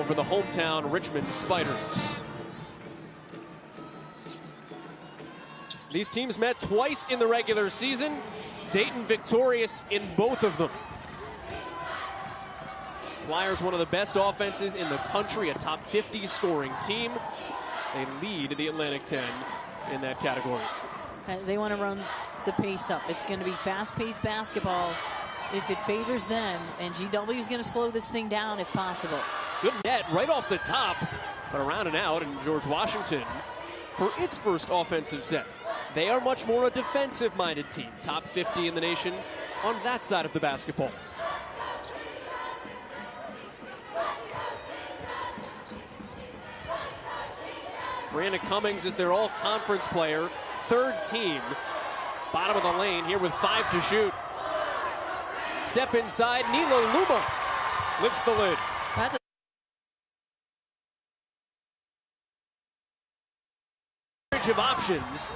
for the hometown Richmond Spiders. These teams met twice in the regular season. Dayton victorious in both of them. Flyers, one of the best offenses in the country, a top 50 scoring team. They lead the Atlantic 10 in that category. They want to run the pace up. It's going to be fast-paced basketball if it favors them, and GW is going to slow this thing down if possible. Good net right off the top, but around and out, and George Washington for its first offensive set. They are much more a defensive-minded team, top 50 in the nation on that side of the basketball. Brianna Cummings is their all-conference player, third team. Bottom of the lane here with 5 to shoot. Step inside, Nila Luma lifts the lid. That's Of options.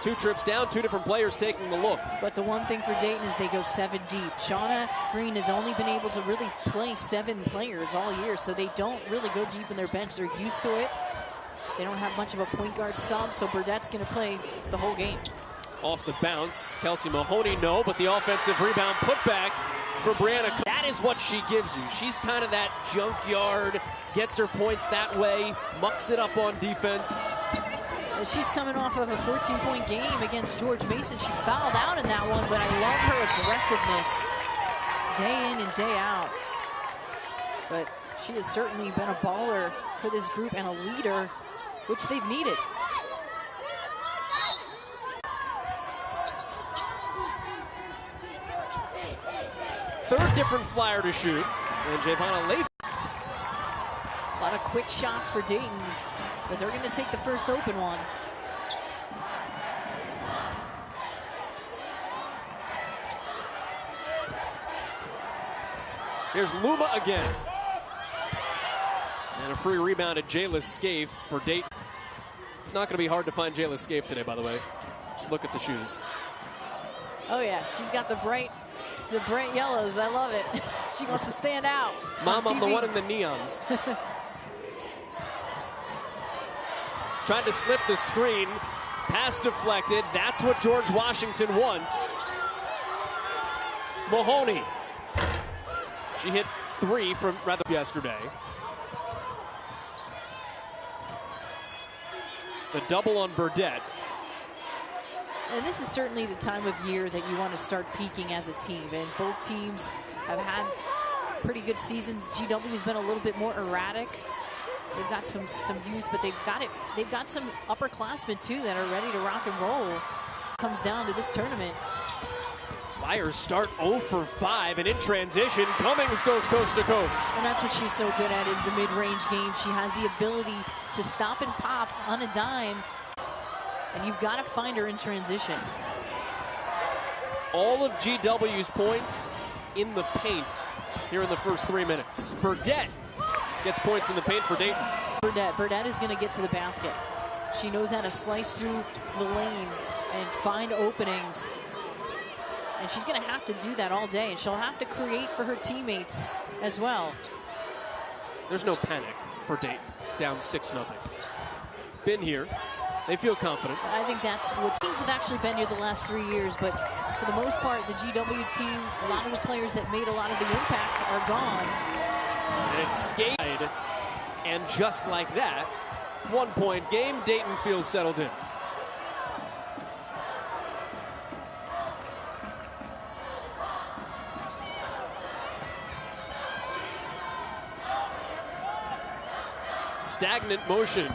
2 trips down, 2 different players taking the look. But the one thing for Dayton is they go 7 deep. Shauna Green has only been able to really play 7 players all year, so they don't really go deep in their bench. They're used to it. They don't have much of a point guard sub, so Burdett's going to play the whole game. Off the bounce, Kelsey Mahoney, no, but the offensive rebound put back for Brianna. That is what she gives you. She's kind of that junkyard, gets her points that way, mucks it up on defense. She's coming off of a 14-point game against George Mason. She fouled out in that one, but I love her aggressiveness day in and day out. But she has certainly been a baller for this group and a leader, which they've needed. Third different Flyer to shoot, and Javonna Leif. A lot of quick shots for Dayton, but they're going to take the first open one. Here's Luma again. And a free rebound at Jayla Scaife for Dayton. It's not going to be hard to find Jayla Scaife today, by the way. Just look at the shoes. Oh yeah, she's got the bright yellows. I love it. She wants to stand out. Mom, I'm the one in the neons. Tried to slip the screen. Pass deflected. That's what George Washington wants. Mahoney. She hit 3 from rather yesterday. The double on Burdett. And this is certainly the time of year that you want to start peaking as a team. And both teams have had pretty good seasons. GW has been a little bit more erratic. They've got some youth, but they've got some upperclassmen too that are ready to rock and roll. Comes down to this tournament. Flyers start 0 for 5, and in transition, Cummings goes coast to coast. And that's what she's so good at, is the mid-range game. She has the ability to stop and pop on a dime, and you've got to find her in transition. All of GW's points in the paint here in the first 3 minutes. Burdett gets points in the paint for Dayton. Burdett is going to get to the basket. She knows how to slice through the lane and find openings. And she's going to have to do that all day, and she'll have to create for her teammates as well. There's no panic for Dayton, down 6-0. Been here. They feel confident. I think that's what teams have actually been here the last 3 years, but for the most part, the GW team, a lot of the players that made a lot of the impact are gone. And it's skated, and just like that, 1-point game, Dayton feels settled in. Stagnant motion.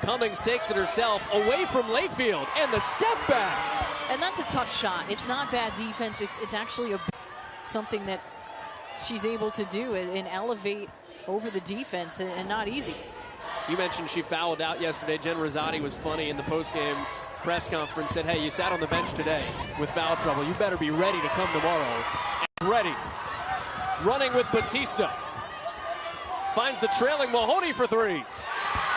Cummings takes it herself away from Layfield, and the step back. And that's a tough shot. It's not bad defense. It's actually something that she's able to do and elevate over the defense, and not easy. You mentioned she fouled out yesterday. Jen Rosati was funny in the postgame press conference, said, hey, you sat on the bench today with foul trouble. You better be ready to come tomorrow. And ready. Running with Batista. Finds the trailing Mahoney for 3.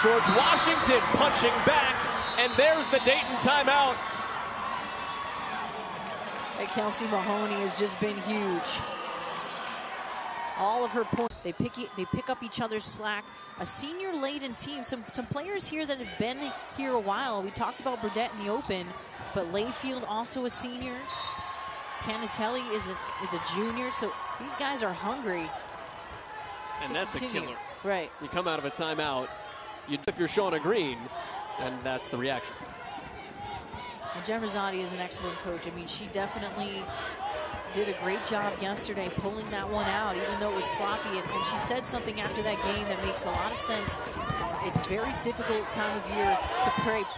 George Washington punching back, and there's the Dayton timeout. And Kelsey Mahoney has just been huge. all of her points. They pick up each other's slack. A senior-laden team. Some players here that have been here a while. We talked about Burdett in the Open, but Layfield also a senior. Canatelli is a junior. So these guys are hungry. And that's continue. A killer. Right. You come out of a timeout, if you're Shauna Green, and that's the reaction. And Jen Rosati is an excellent coach. I mean, she definitely did a great job yesterday pulling that one out, even though it was sloppy. And she said something after that game that makes a lot of sense. It's a very difficult time of year to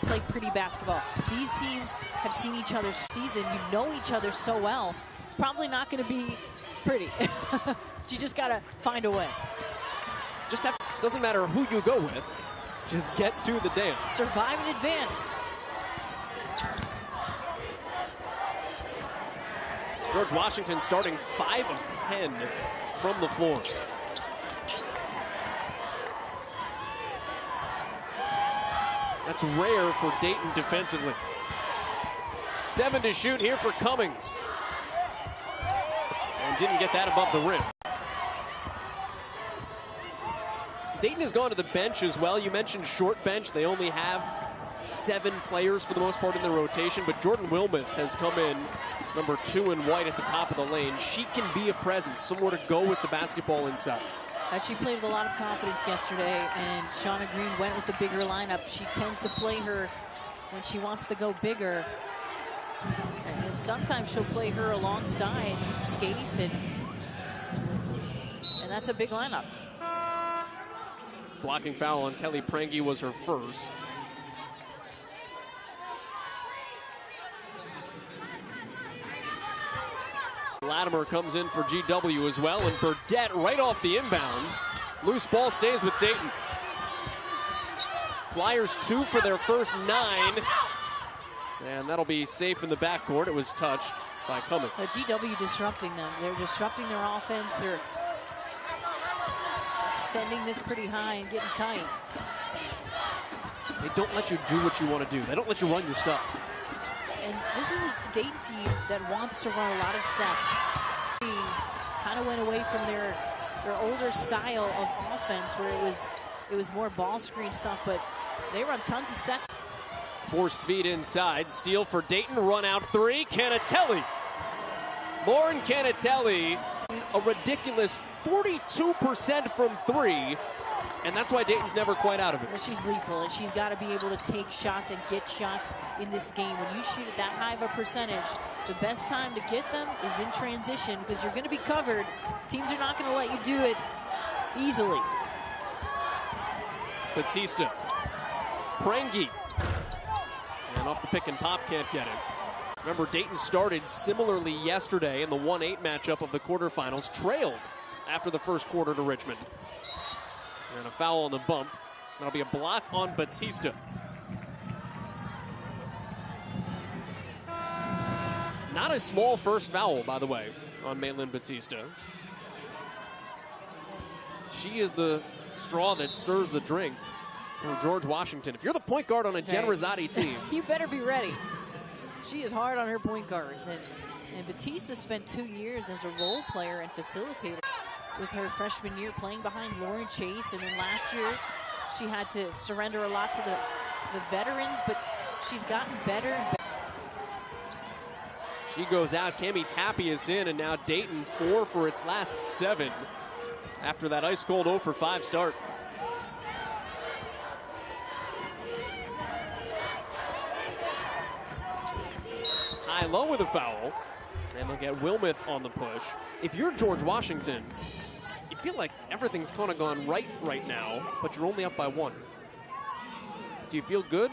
play pretty basketball. These teams have seen each other's season. You know each other so well. It's probably not going to be pretty. You just got to find a way. It doesn't matter who you go with. Just get to the dance. Survive and advance. George Washington starting 5 of 10 from the floor. That's rare for Dayton defensively. 7 to shoot here for Cummings. And didn't get that above the rim. Dayton has gone to the bench as well. You mentioned short bench. They only have 7 players for the most part in the rotation, but Jordan Wilmoth has come in, number 2 in white at the top of the lane. She can be a presence, somewhere to go with the basketball inside. And she played with a lot of confidence yesterday, and Shauna Green went with the bigger lineup. She tends to play her when she wants to go bigger. And sometimes she'll play her alongside Scaife, and that's a big lineup. Blocking foul on Kelly Prange was her first. Latimer comes in for GW as well, and Burdett right off the inbounds. Loose ball stays with Dayton. Flyers 2 for their first 9. And that'll be safe in the backcourt. It was touched by Cummings. GW disrupting them. They're disrupting their offense. They're extending this pretty high and getting tight. They don't let you do what you want to do. They don't let you run your stuff. And this is a Dayton team that wants to run a lot of sets. Kind of went away from their older style of offense where it was more ball screen stuff, but they run tons of sets. Forced feed inside. Steal for Dayton. Run out 3. Canatelli. Lauren Canatelli, a ridiculous 42% from 3. And that's why Dayton's never quite out of it. Well, she's lethal, and she's got to be able to take shots and get shots in this game. When you shoot at that high of a percentage, the best time to get them is in transition because you're going to be covered. Teams are not going to let you do it easily. Batista. Prange. And off the pick and pop, can't get it. Remember, Dayton started similarly yesterday in the 1-8 matchup of the quarterfinals, trailed after the first quarter to Richmond. And a foul on the bump. That'll be a block on Batista. Not a small first foul, by the way, on Maylin Batista. She is the straw that stirs the drink for George Washington. If you're the point guard on a Jen Rosati team, you better be ready. She is hard on her point guards. And Batista spent 2 years as a role player and facilitator with her freshman year playing behind Lauren Chase. And then last year, she had to surrender a lot to the veterans, but she's gotten better and better. She goes out. Cami Tappy is in, and now Dayton 4 for its last 7 after that ice-cold 0 for 5 start. High-low with a foul, and they'll get Wilmoth on the push. If you're George Washington, you feel like everything's kind of gone right now, but you're only up by 1. Do you feel good?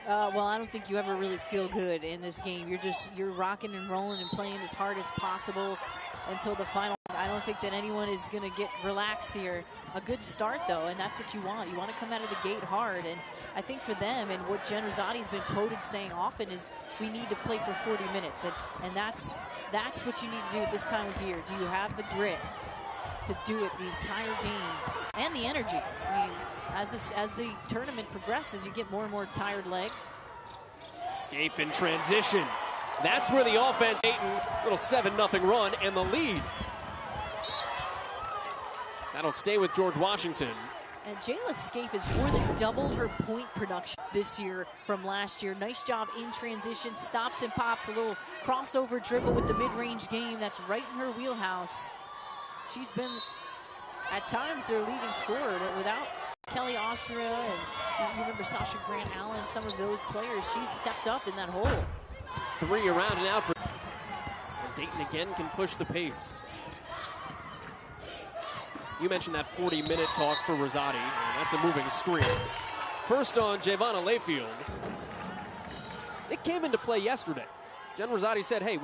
Well, I don't think you ever really feel good in this game. You're rocking and rolling and playing as hard as possible until the final. I don't think that anyone is going to get relaxed here. A good start, though, and that's what you want. You want to come out of the gate hard, and I think for them, and what Jen Rosati's been quoted saying often is, we need to play for 40 minutes, and that's what you need to do at this time of year. Do you have the grit to do it the entire game and the energy? I mean, as the tournament progresses, you get more and more tired legs. Scaife in transition. That's where the offense, Dayton, little 7-0 run and the lead. That'll stay with George Washington. And Jayla Scaife has more than doubled her point production this year from last year. Nice job in transition, stops and pops, a little crossover dribble with the mid-range game. That's right in her wheelhouse. She's been, at times, their leading scorer. Without Kelly Austria and you remember Sasha Grant Allen, some of those players, she's stepped up in that hole. 3 around and out for and Dayton again can push the pace. You mentioned that 40-minute talk for Rosati, and that's a moving screen. First on Javonna Layfield. It came into play yesterday. Jen Rosati said, hey,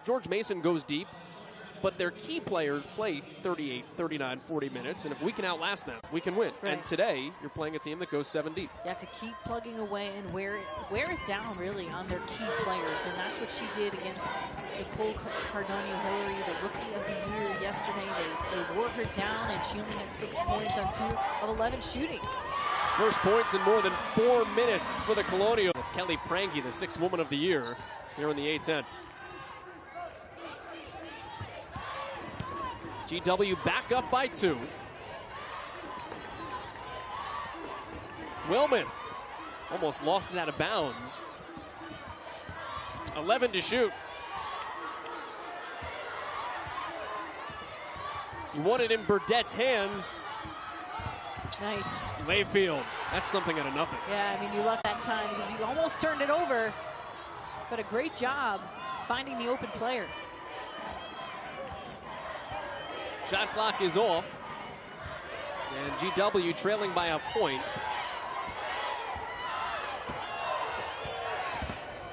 George Mason goes deep, but their key players play 38, 39, 40 minutes, and if we can outlast them, we can win. Right. And today, you're playing a team that goes 7 deep. You have to keep plugging away and wear it down, really, on their key players, and that's what she did against Nicole Cardano-Hillary, the Rookie of the Year yesterday. They wore her down, and she only had 6 points on 2 of 11 shooting. First points in more than 4 minutes for the Colonial. It's Kelly Prange, the 6th Woman of the Year, here in the A-10. GW back up by 2. Wilmoth almost lost it out of bounds. 11 to shoot. You want it in Burdett's hands. Nice. Layfield, that's something out of nothing. Yeah, I mean, you lucked that time because you almost turned it over, but a great job finding the open player. Shot clock is off. And GW trailing by a point.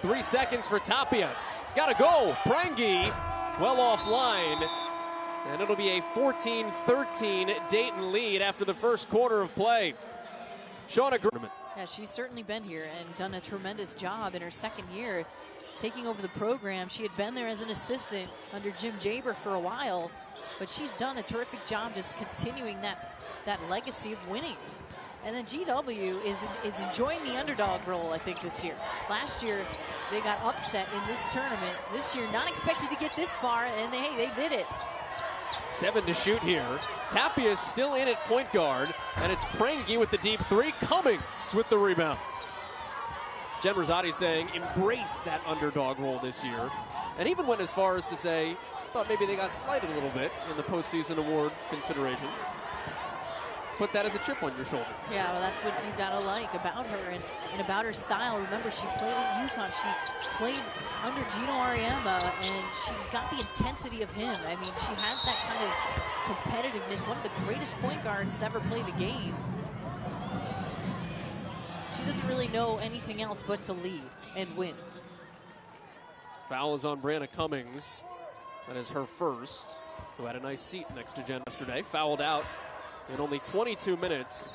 3 seconds for Tapias. He's got to go. Prange well offline. And it'll be a 14-13 Dayton lead after the first quarter of play. Shauna German. Yeah, she's certainly been here and done a tremendous job in her second year taking over the program. She had been there as an assistant under Jim Jaber for a while, but she's done a terrific job just continuing that legacy of winning. And then GW is enjoying the underdog role, I think, this year. Last year, they got upset in this tournament. This year, not expected to get this far, and they did it. 7 to shoot here. Tapia is still in at point guard, and it's Prange with the deep 3. Cummings with the rebound. Jen Rosati saying embrace that underdog role this year, and even went as far as to say, thought maybe they got slighted a little bit in the postseason award considerations. Put that as a chip on your shoulder. Yeah, well, that's what you gotta like about her and about her style. Remember, she played at UConn. She played under Gino Auriemma, and she's got the intensity of him. I mean, she has that kind of competitiveness. One of the greatest point guards to ever play the game. She doesn't really know anything else but to lead and win. Foul is on Brianna Cummings. That is her first, who had a nice seat next to Jen yesterday. Fouled out in only 22 minutes.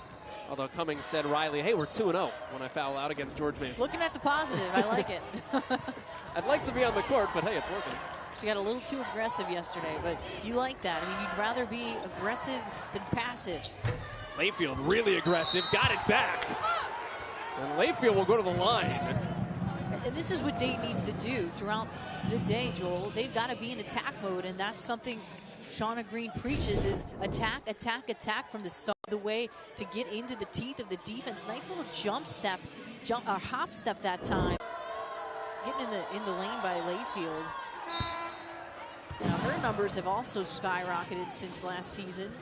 Although Cummings said, Riley, hey, we're 2-0 when I foul out against George Mason. Looking at the positive, I like it. I'd like to be on the court, but hey, it's working. She got a little too aggressive yesterday, but you like that. I mean, you'd rather be aggressive than passive. Layfield really aggressive, got it back. And Layfield will go to the line. And this is what Dayton needs to do throughout the day, Joel. They've got to be in attack mode, and that's something Shauna Green preaches, is attack, attack, attack from the start of the way to get into the teeth of the defense. Nice little hop step that time. Getting in the lane by Layfield. Now her numbers have also skyrocketed since last season.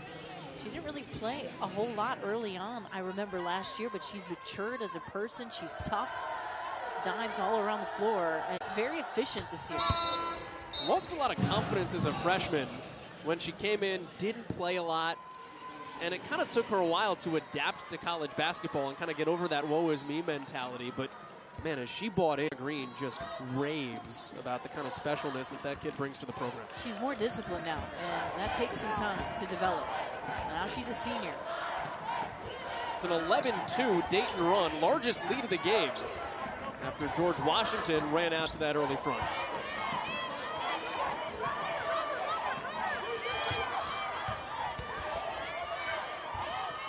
She didn't really play a whole lot early on, I remember last year, but she's matured as a person. She's tough, dives all around the floor, and very efficient this year. Lost a lot of confidence as a freshman when she came in, didn't play a lot, and it kind of took her a while to adapt to college basketball and kind of get over that woe is me mentality. But man, as she bought in, Green just raves about the kind of specialness that kid brings to the program. She's more disciplined now, and that takes some time to develop. Now she's a senior. It's an 11-2 Dayton run, largest lead of the game after George Washington ran out to that early front.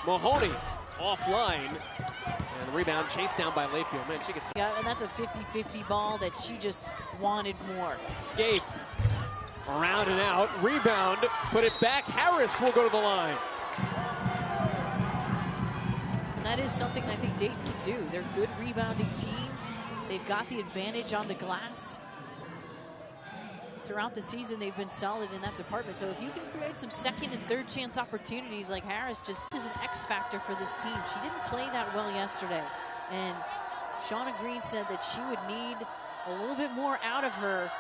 Mahoney offline, and the rebound chased down by Layfield. Man, she gets... Yeah, and that's a 50-50 ball that she just wanted more. Scaife Around and out, rebound, put it back. Harris will go to the line. And that is something I think Dayton can do. They're a good rebounding team. They've got the advantage on the glass. Throughout the season, they've been solid in that department. So if you can create some second and third chance opportunities like Harris, just is an X factor for this team. She didn't play that well yesterday. And Shauna Green said that she would need a little bit more out of her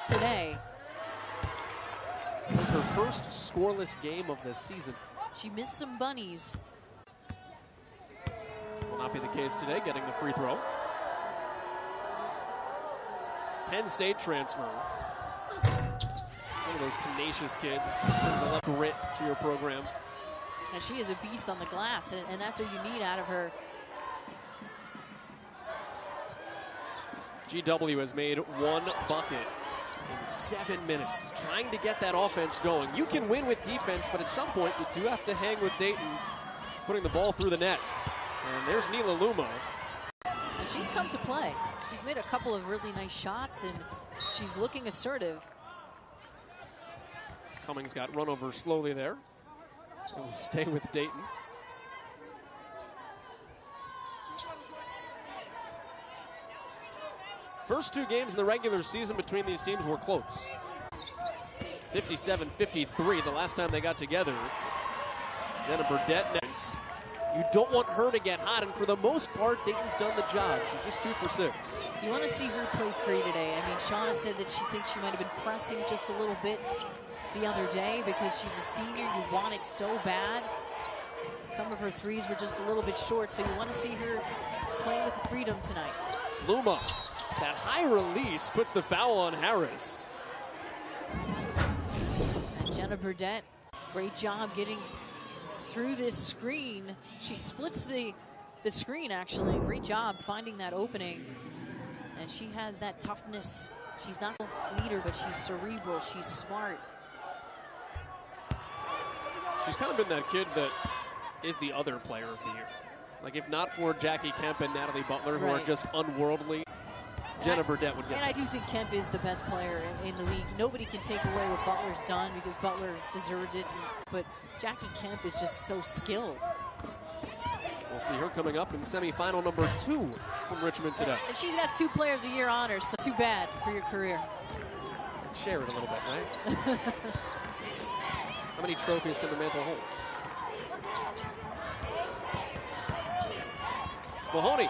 today. It was her first scoreless game of the season. She missed some bunnies. Will not be the case today, getting the free throw. Penn State transfer. One of those tenacious kids. Brings a lot of grit to your program. And she is a beast on the glass, and that's what you need out of her. GW has made one bucket in 7 minutes, trying to get that offense going. You can win with defense, but at some point you do have to hang with Dayton, putting the ball through the net. And there's Nila Luma. And she's come to play. She's made a couple of really nice shots, and she's looking assertive. Cummings got run over slowly there. So we'll stay with Dayton. First two games in the regular season between these teams were close. 57-53 the last time they got together. Jenna Burdett next. You don't want her to get hot, and for the most part, Dayton's done the job. She's just 2 for 6. You want to see her play free today. I mean, Shauna said that she thinks she might have been pressing just a little bit the other day because she's a senior. You want it so bad. Some of her threes were just a little bit short, so you want to see her playing with freedom tonight. Luma, that high release puts the foul on Harris. And Jenna Burdett, great job getting through this screen. She splits the screen, actually. Great job finding that opening. And she has that toughness. She's not a leader, but she's cerebral. She's smart. She's kind of been that kid that is the other player of the year. Like, if not for Jackie Kemp and Natalie Butler, who are just unworldly, Jenna Burdett would get And I do think Kemp is the best player in the league. Nobody can take away what Butler's done because Butler deserved it. But Jackie Kemp is just so skilled. We'll see her coming up in semifinal number 2 from Richmond today. And she's got 2 Players of the Year honors, so too bad for your career. Share it a little bit, right? How many trophies can the mantle hold? Mahoney,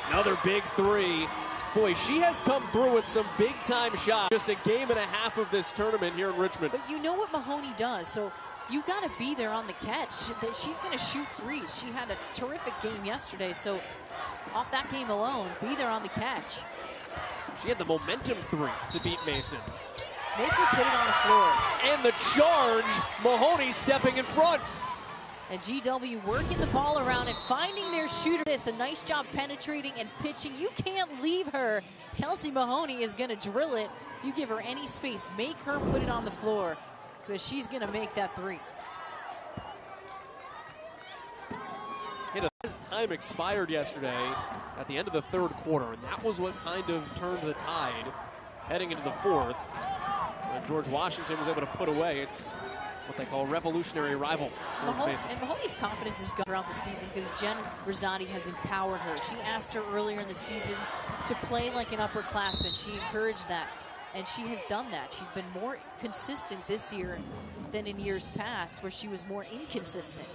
another big 3. Boy, she has come through with some big-time shots. Just a game and a half of this tournament here in Richmond. But you know what Mahoney does, so you got to be there on the catch. She's going to shoot threes. She had a terrific game yesterday, so off that game alone, be there on the catch. She had the momentum 3 to beat Mason. Make her put it on the floor. And the charge, Mahoney stepping in front. And GW working the ball around and finding their shooter. This a nice job penetrating and pitching. You can't leave her. Kelsey Mahoney is going to drill it. If you give her any space, make her put it on the floor because she's going to make that 3. His time expired yesterday at the end of the 3rd quarter, and that was what kind of turned the tide heading into the 4th. When George Washington was able to put away its what they call revolutionary rival. And Mahoney's confidence is gone throughout the season because Jen Rosati has empowered her. She asked her earlier in the season to play like an upperclassman. She encouraged that, and she has done that. She's been more consistent this year than in years past, where she was more inconsistent.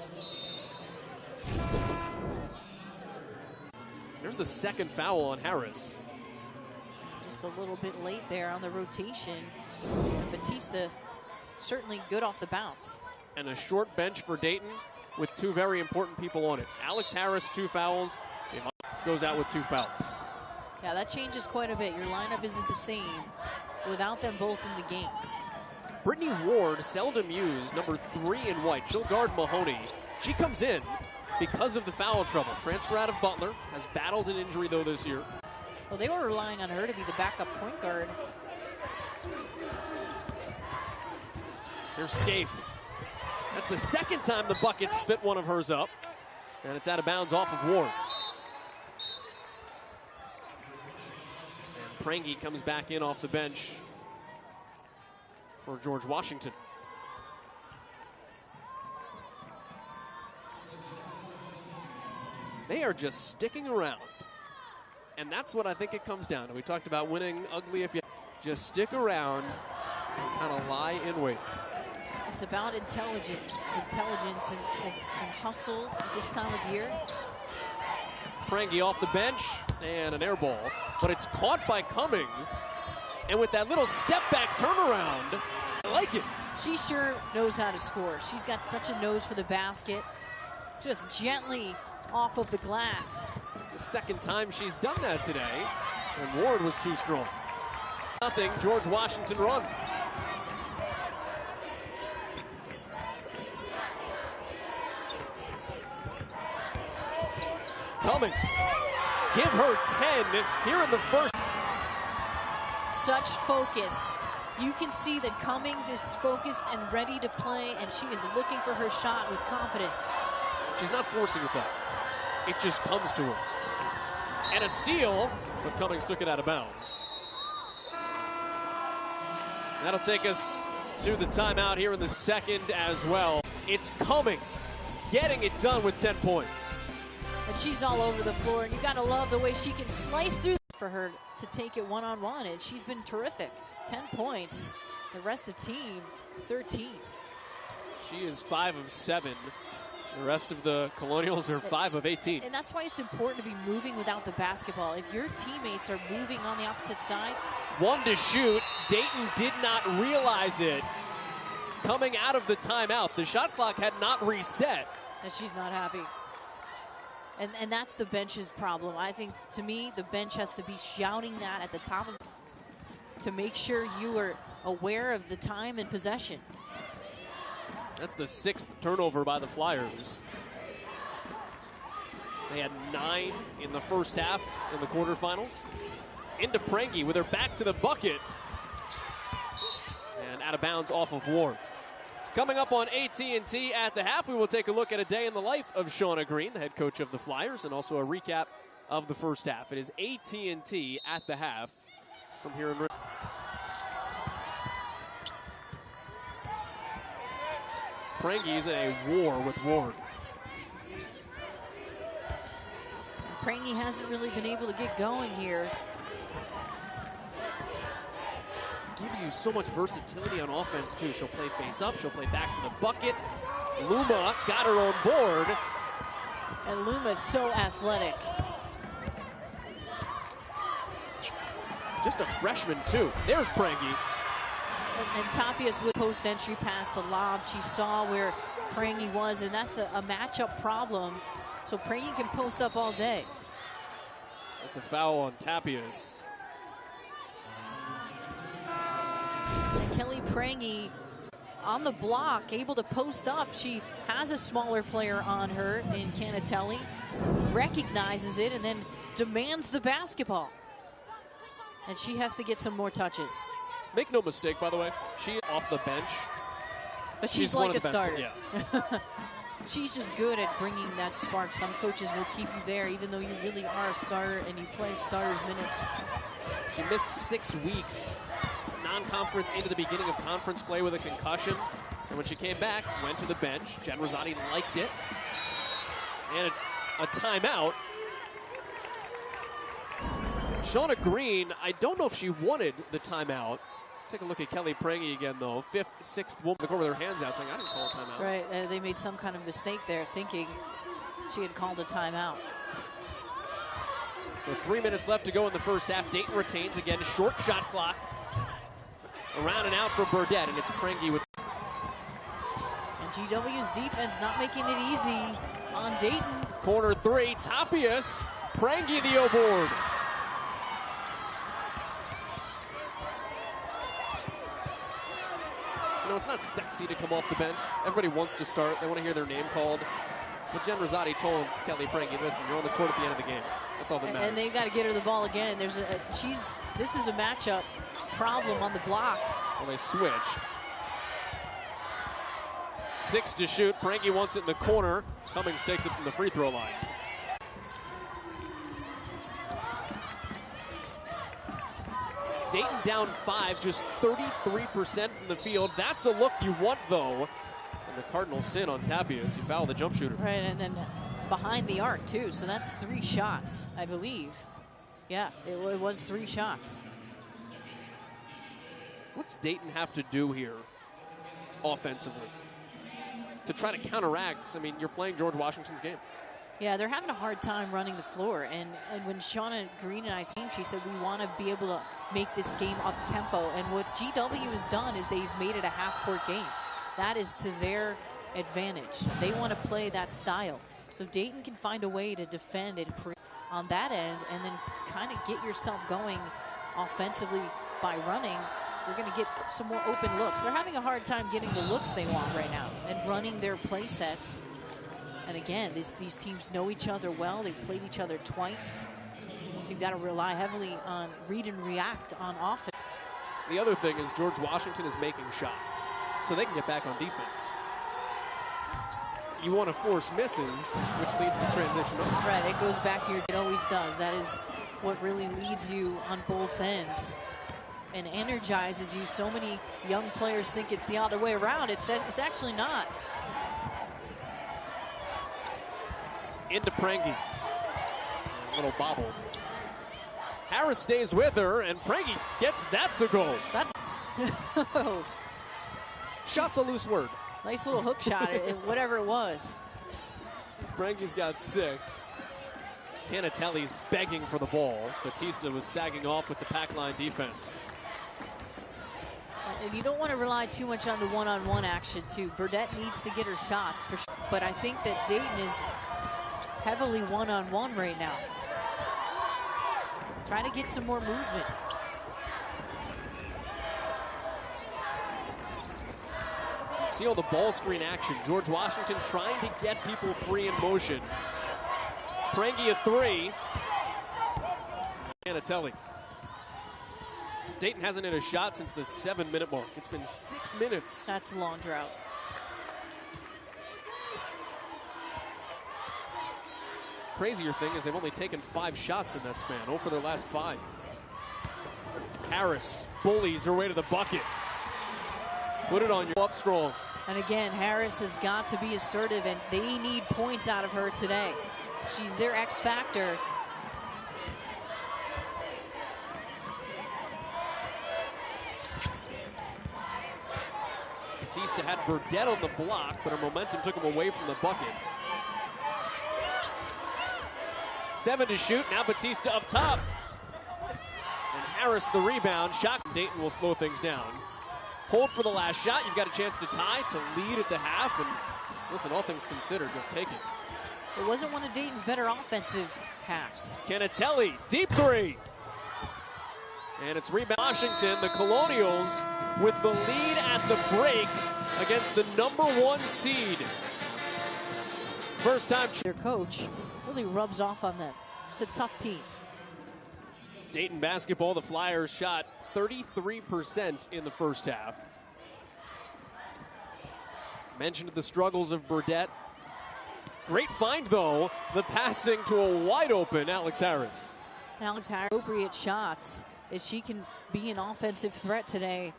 There's the 2nd foul on Harris. Just a little bit late there on the rotation. And Batista certainly good off the bounce. And a short bench for Dayton with 2 very important people on it. Alex Harris, 2 fouls. Javon goes out with 2 fouls. Yeah, that changes quite a bit. Your lineup isn't the same without them both in the game. Brittany Ward, seldom used, number 3 in white. She'll guard Mahoney. She comes in because of the foul trouble. Transfer out of Butler. Has battled an injury, though, this year. Well, they were relying on her to be the backup point guard. Here's Scaife. That's the 2nd time the bucket spit one of hers up. And it's out of bounds off of Ward. And Prangy comes back in off the bench for George Washington. They are just sticking around. And that's what I think it comes down to. We talked about winning ugly if you just stick around and kind of lie in wait. It's about intelligence and hustle at this time of year. Prangy off the bench and an air ball, but it's caught by Cummings. And with that little step back turnaround, I like it. She sure knows how to score. She's got such a nose for the basket. Just gently off of the glass. The second time she's done that today, and Ward was too strong. Nothing, George Washington run. Cummings, give her 10 here in the first. Such focus. You can see that Cummings is focused and ready to play, and she is looking for her shot with confidence. She's not forcing it though. It just comes to her. And a steal, but Cummings took it out of bounds. That'll take us to the timeout here in the second as well. It's Cummings getting it done with 10 points. And she's all over the floor, and you gotta love the way she can slice through for her to take it one-on-one, and she's been terrific. 10 points. The rest of team, 13. She is 5 of 7. The rest of the Colonials are 5 of 18. And that's why it's important to be moving without the basketball. If your teammates are moving on the opposite side. One to shoot. Dayton did not realize it. Coming out of the timeout, the shot clock had not reset. And she's not happy. And that's the bench's problem. I think, to me, the bench has to be shouting that at the top of to make sure you are aware of the time and possession. That's the 6th turnover by the Flyers. They had 9 in the first half in the quarterfinals. Into Prangy with her back to the bucket. And out of bounds off of Ward. Coming up on AT&T at the half, we will take a look at a day in the life of Shauna Green, the head coach of the Flyers, and also a recap of the first half. It is AT&T at the half from here in. Prangy's in a war with Ward. Prangy hasn't really been able to get going here. Gives you so much versatility on offense, too. She'll play face up. She'll play back to the bucket. Luma got her on board. And Luma's so athletic. Just a freshman, too. There's Prangy. And Tapias with post entry past the lob. She saw where Prangy was, and that's a matchup problem. So Prangy can post up all day. That's a foul on Tapias. And Kelly Prangy on the block, able to post up. She has a smaller player on her in Canatelli, recognizes it, and then demands the basketball. And she has to get some more touches. Make no mistake, by the way, she off the bench. But she's like a starter. Yeah. She's just good at bringing that spark. Some coaches will keep you there even though you really are a starter and you play starters minutes. She missed 6 weeks, non-conference into the beginning of conference play with a concussion. And when she came back, went to the bench. Jen Rosati liked it. And a timeout. Shauna Green, I don't know if she wanted the timeout. Take a look at Kelly Prangy again, though. 5th, 6th woman to go with her hands out, saying, I didn't call a timeout. Right, they made some kind of mistake there, thinking she had called a timeout. So 3 minutes left to go in the first half. Dayton retains again, short shot clock. Around and out for Burdett, and it's Prangy with. And GW's defense not making it easy on Dayton. Corner 3, Tapias. Prangy the O-board. You know, it's not sexy to come off the bench. Everybody wants to start. They want to hear their name called. But Jen Rosati told Kelly Prangy, listen, you're on the court at the end of the game. That's all that matters. And they got to get her the ball again. This is a matchup problem on the block. Well, they switched. 6 to shoot. Prangy wants it in the corner. Cummings takes it from the free throw line. Dayton down 5, just 33% from the field. That's a look you want, though. And the Cardinals sin on Tapia as you foul the jump shooter. Right, and then behind the arc, too. So that's 3 shots, I believe. Yeah, it was 3 shots. What's Dayton have to do here offensively to try to counteract? I mean, you're playing George Washington's game. Yeah, they're having a hard time running the floor. And when Shauna Green and I seen, she said, we want to be able to make this game up-tempo. And what GW has done is they've made it a half-court game. That is to their advantage. They want to play that style. So Dayton can find a way to defend and create on that end and then kind of get yourself going offensively by running. You're going to get some more open looks. They're having a hard time getting the looks they want right now and running their play sets. And again, these teams know each other well. They've played each other twice. So you've got to rely heavily on read and react on offense. The other thing is George Washington is making shots, so they can get back on defense. You want to force misses, which leads to transition. Right, it goes back to it always does. That is what really leads you on both ends and energizes you. So many young players think it's the other way around. It's actually not. Into Prangy. A little bobble. Harris stays with her, and Prangy gets that to go. That's Shot's a loose word. Nice little hook shot, whatever it was. Prangy's got 6. Canatelli's begging for the ball. Batista was sagging off with the pack line defense. And you don't want to rely too much on the one-on-one action, too. Burdette needs to get her shots, for sure. But I think that Dayton is heavily one-on-one right now. Trying to get some more movement. See all the ball screen action. George Washington trying to get people free in motion. Prangy a 3. Canatelli. Dayton hasn't hit a shot since the 7-minute mark. It's been 6 minutes. That's a long drought. Crazier thing is they've only taken 5 shots in that span. 0 for their last 5. Harris bullies her way to the bucket. Put it on you up strong. And again, Harris has got to be assertive, and they need points out of her today. She's their X factor. Batista had Burdette on the block, but her momentum took him away from the bucket. 7 to shoot, now Batista up top. And Harris the rebound. Shot. Dayton will slow things down. Hold for the last shot. You've got a chance to tie, to lead at the half. And listen, all things considered, you'll take it. It wasn't one of Dayton's better offensive halves. Canatelli, deep 3. And it's rebound. Washington, the Colonials, with the lead at the break against the #1 seed. First time. Their coach really rubs off on them. It's a tough team. Dayton basketball, the Flyers shot 33% in the first half. Mentioned the struggles of Burdette. Great find, though, the passing to a wide open Alex Harris. Alex Harris, appropriate shots. If she can be an offensive threat today,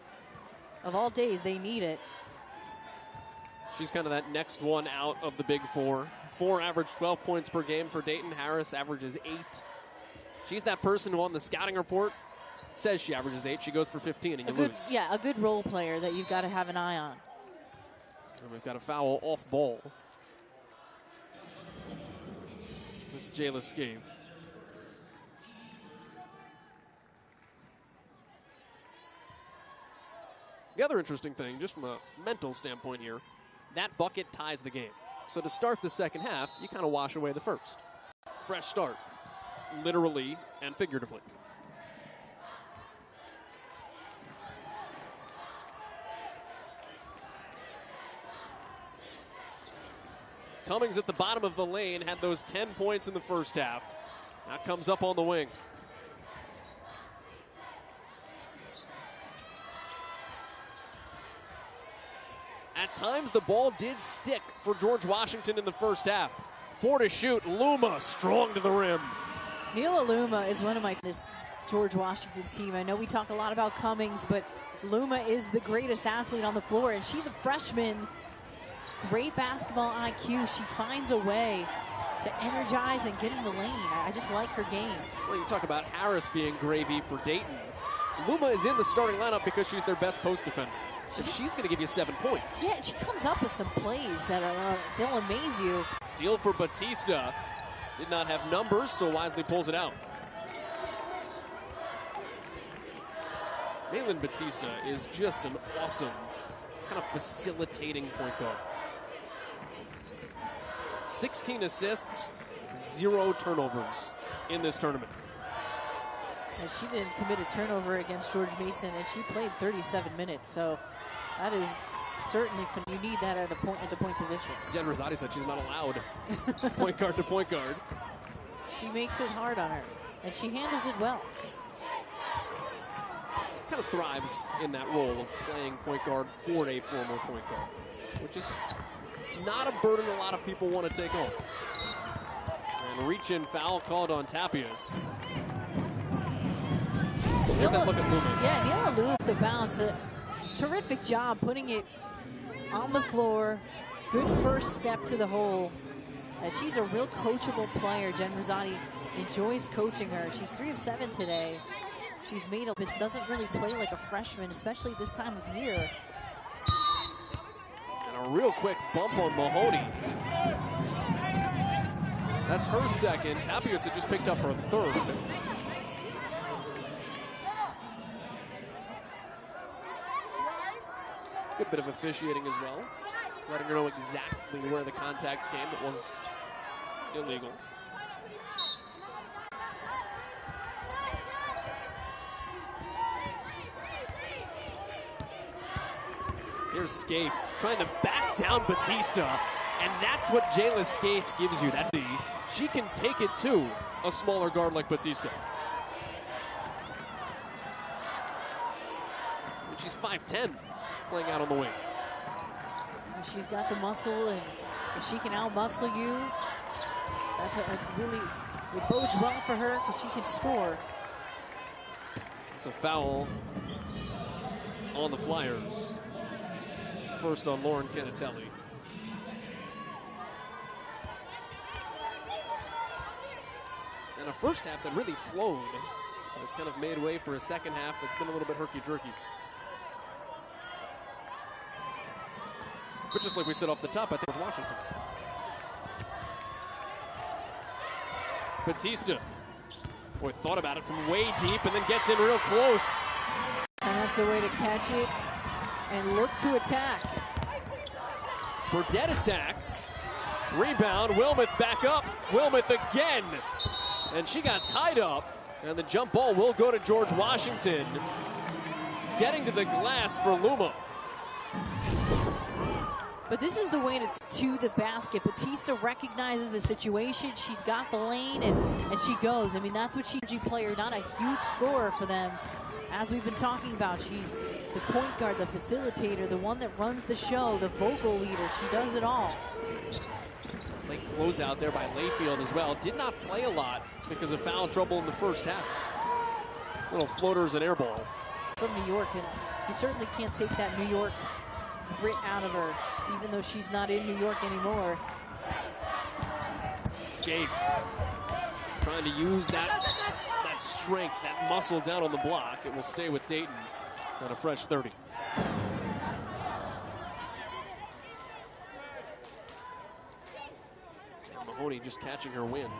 of all days, they need it. She's kind of that next one out of the big 4. 4 average 12 points per game for Dayton. Harris averages 8. She's that person who on the scouting report says she averages 8. She goes for 15 and you lose. Yeah, a good role player that you've got to have an eye on. And we've got a foul off ball. It's Jayla Scave. The other interesting thing, just from a mental standpoint here, that bucket ties the game. So to start the second half, you kind of wash away the first. Fresh start, literally and figuratively. Cummings at the bottom of the lane had those 10 points in the first half. Now comes up on the wing. At times, the ball did stick for George Washington in the first half. 4 to shoot. Luma strong to the rim. Hila Luma is one of my George Washington team. I know we talk a lot about Cummings, but Luma is the greatest athlete on the floor, and she's a freshman. Great basketball IQ. She finds a way to energize and get in the lane. I just like her game. Well, you talk about Harris being gravy for Dayton. Luma is in the starting lineup because she's their best post defender. And she's going to give you 7 points. Yeah, she comes up with some plays that are, they'll amaze you. Steal for Batista. Did not have numbers, so wisely pulls it out. Malin Batista is just an awesome kind of facilitating point guard. 16 assists, 0 turnovers in this tournament. And she didn't commit a turnover against George Mason, and she played 37 minutes. So that is certainly fun. You need that at the point position. Jen Rosati said she's not allowed point guard to point guard. She makes it hard on her, and she handles it well. Kind of thrives in that role of playing point guard for a former point guard, which is not a burden a lot of people want to take on. And reach-in foul called on Tapias. Here's that look at Luma. Yeah, Neela Lou with the bounce. A terrific job putting it on the floor. Good first step to the hole. And she's a real coachable player. Jen Rosati enjoys coaching her. She's 3 of 7 today. She's made up. It doesn't really play like a freshman, especially this time of year. And a real quick bump on Mahoney. That's her second. Tapias had just picked up her third. Good bit of officiating as well, letting her know exactly where the contact came that was illegal. Here's Scaife trying to back down Batista, and that's what Jayla Scaife gives you. That she can take it to a smaller guard like Batista. And she's 5'10", playing out on the wing. She's got the muscle, and if she can out-muscle you, that's really, it bodes well for her because she can score. It's a foul on the Flyers. First on Lauren Canatelli. And a first half that really flowed has kind of made way for a second half that's been a little bit herky-jerky. But just like we said off the top, I think with Washington. Batista, boy, thought about it from way deep and then gets in real close. And that's the way to catch it and look to attack. Burdett attacks. Rebound, Wilmoth back up. Wilmoth again. And she got tied up. And the jump ball will go to George Washington. Getting to the glass for Luma. But this is the way to the basket. Batista recognizes the situation. She's got the lane, and she goes. I mean, that's what she's a player, not a huge scorer for them. As we've been talking about, she's the point guard, the facilitator, the one that runs the show, the vocal leader. She does it all. Late closeout there by Layfield as well. Did not play a lot because of foul trouble in the first half. Little floaters and air ball. From New York, and you certainly can't take that New York grit out of her, even though she's not in New York anymore. Scaife trying to use that strength, that muscle down on the block. It will stay with Dayton at a fresh 30. And Mahoney just catching her wind.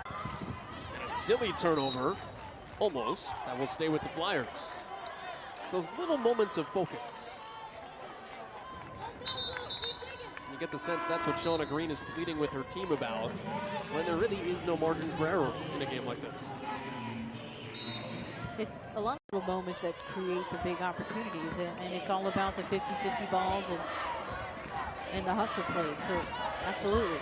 And a silly turnover, almost, that will stay with the Flyers. It's those little moments of focus. You get the sense that's what Shauna Green is pleading with her team about, when there really is no margin for error in a game like this. It's a lot of little moments that create the big opportunities, and it's all about the 50-50 balls and the hustle plays, so absolutely.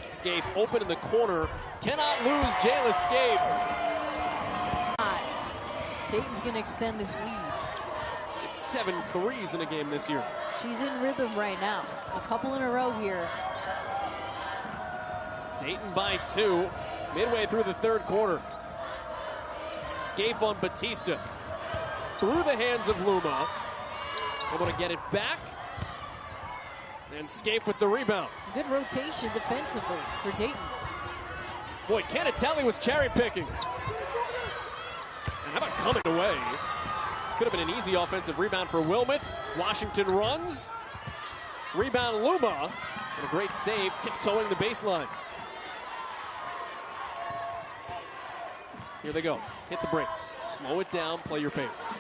Scaife open in the corner, cannot lose Jayla Scaife. Dayton's going to extend this lead. She's hit 7 threes in a game this year. She's in rhythm right now. A couple in a row here. Dayton by 2, midway through the third quarter. Scaife on Batista. Through the hands of Luma. Able to get it back. And Scaife with the rebound. Good rotation defensively for Dayton. Boy, Canatelli was cherry picking. And how about coming away? Could have been an easy offensive rebound for Wilmoth. Washington runs. Rebound Luma. And a great save, tiptoeing the baseline. Here they go. Hit the brakes. Slow it down, play your pace.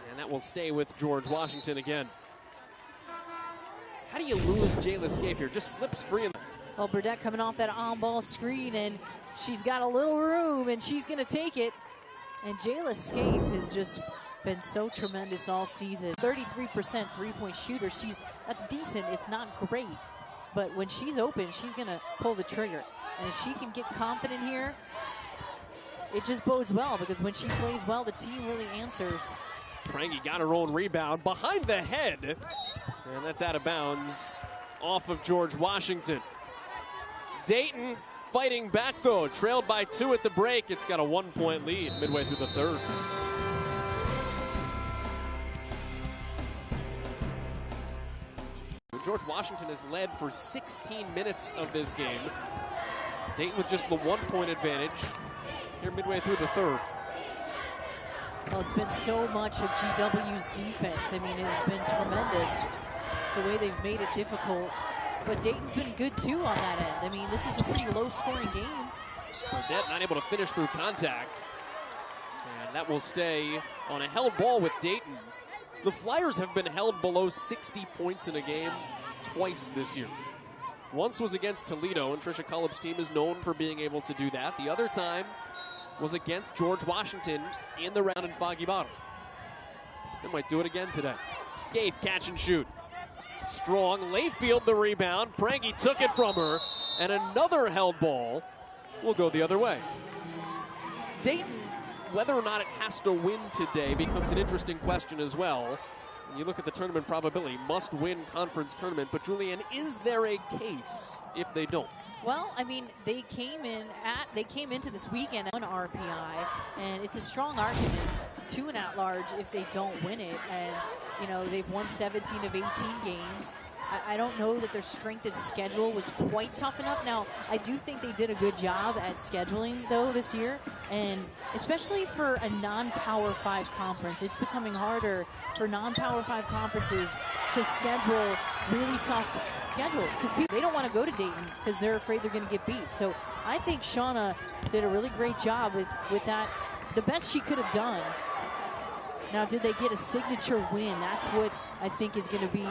And that will stay with George Washington again. How do you lose Jayla Scaife here? Just slips free. Well, Burdette coming off that on-ball screen, and she's got a little room, and she's going to take it. And Jayla Scaife has just been so tremendous all season. 33% three-point shooter. That's decent. It's not great. But when she's open, she's going to pull the trigger. And if she can get confident here, it just bodes well, because when she plays well, the team really answers. Prangy got her own rebound behind the head. And that's out of bounds off of George Washington. Dayton fighting back, though. Trailed by 2 at the break. It's got a 1-point lead midway through the third. George Washington has led for 16 minutes of this game. Dayton with just the 1-point advantage here midway through the third. Well, it's been so much of GW's defense. I mean, it has been tremendous the way they've made it difficult. But Dayton's been good, too, on that end. I mean, this is a pretty low-scoring game. Burdette not able to finish through contact. And that will stay on a held ball with Dayton. The Flyers have been held below 60 points in a game twice this year. Once was against Toledo, and Tricia Cullop's team is known for being able to do that. The other time was against George Washington in the round in Foggy Bottom. They might do it again today. Scaife catch and shoot. Strong, Layfield the rebound. Prangy took it from her, and another held ball will go the other way. Dayton, whether or not it has to win today becomes an interesting question as well. When you look at the tournament probability, must win conference tournament, but Julianne, is there a case if they don't? Well, I mean, they came into this weekend on RPI, and it's a strong argument to an at-large if they don't win it. And, you know, they've won 17 of 18 games. I don't know that their strength of schedule was quite tough enough. Now, I do think they did a good job at scheduling, though, this year. And especially for a non-Power 5 conference, it's becoming harder for non-Power 5 conferences to schedule really tough schedules, because they don't want to go to Dayton because they're afraid they're going to get beat. So I think Shauna did a really great job with that, the best she could have done. Now, did they get a signature win? That's what I think is going to be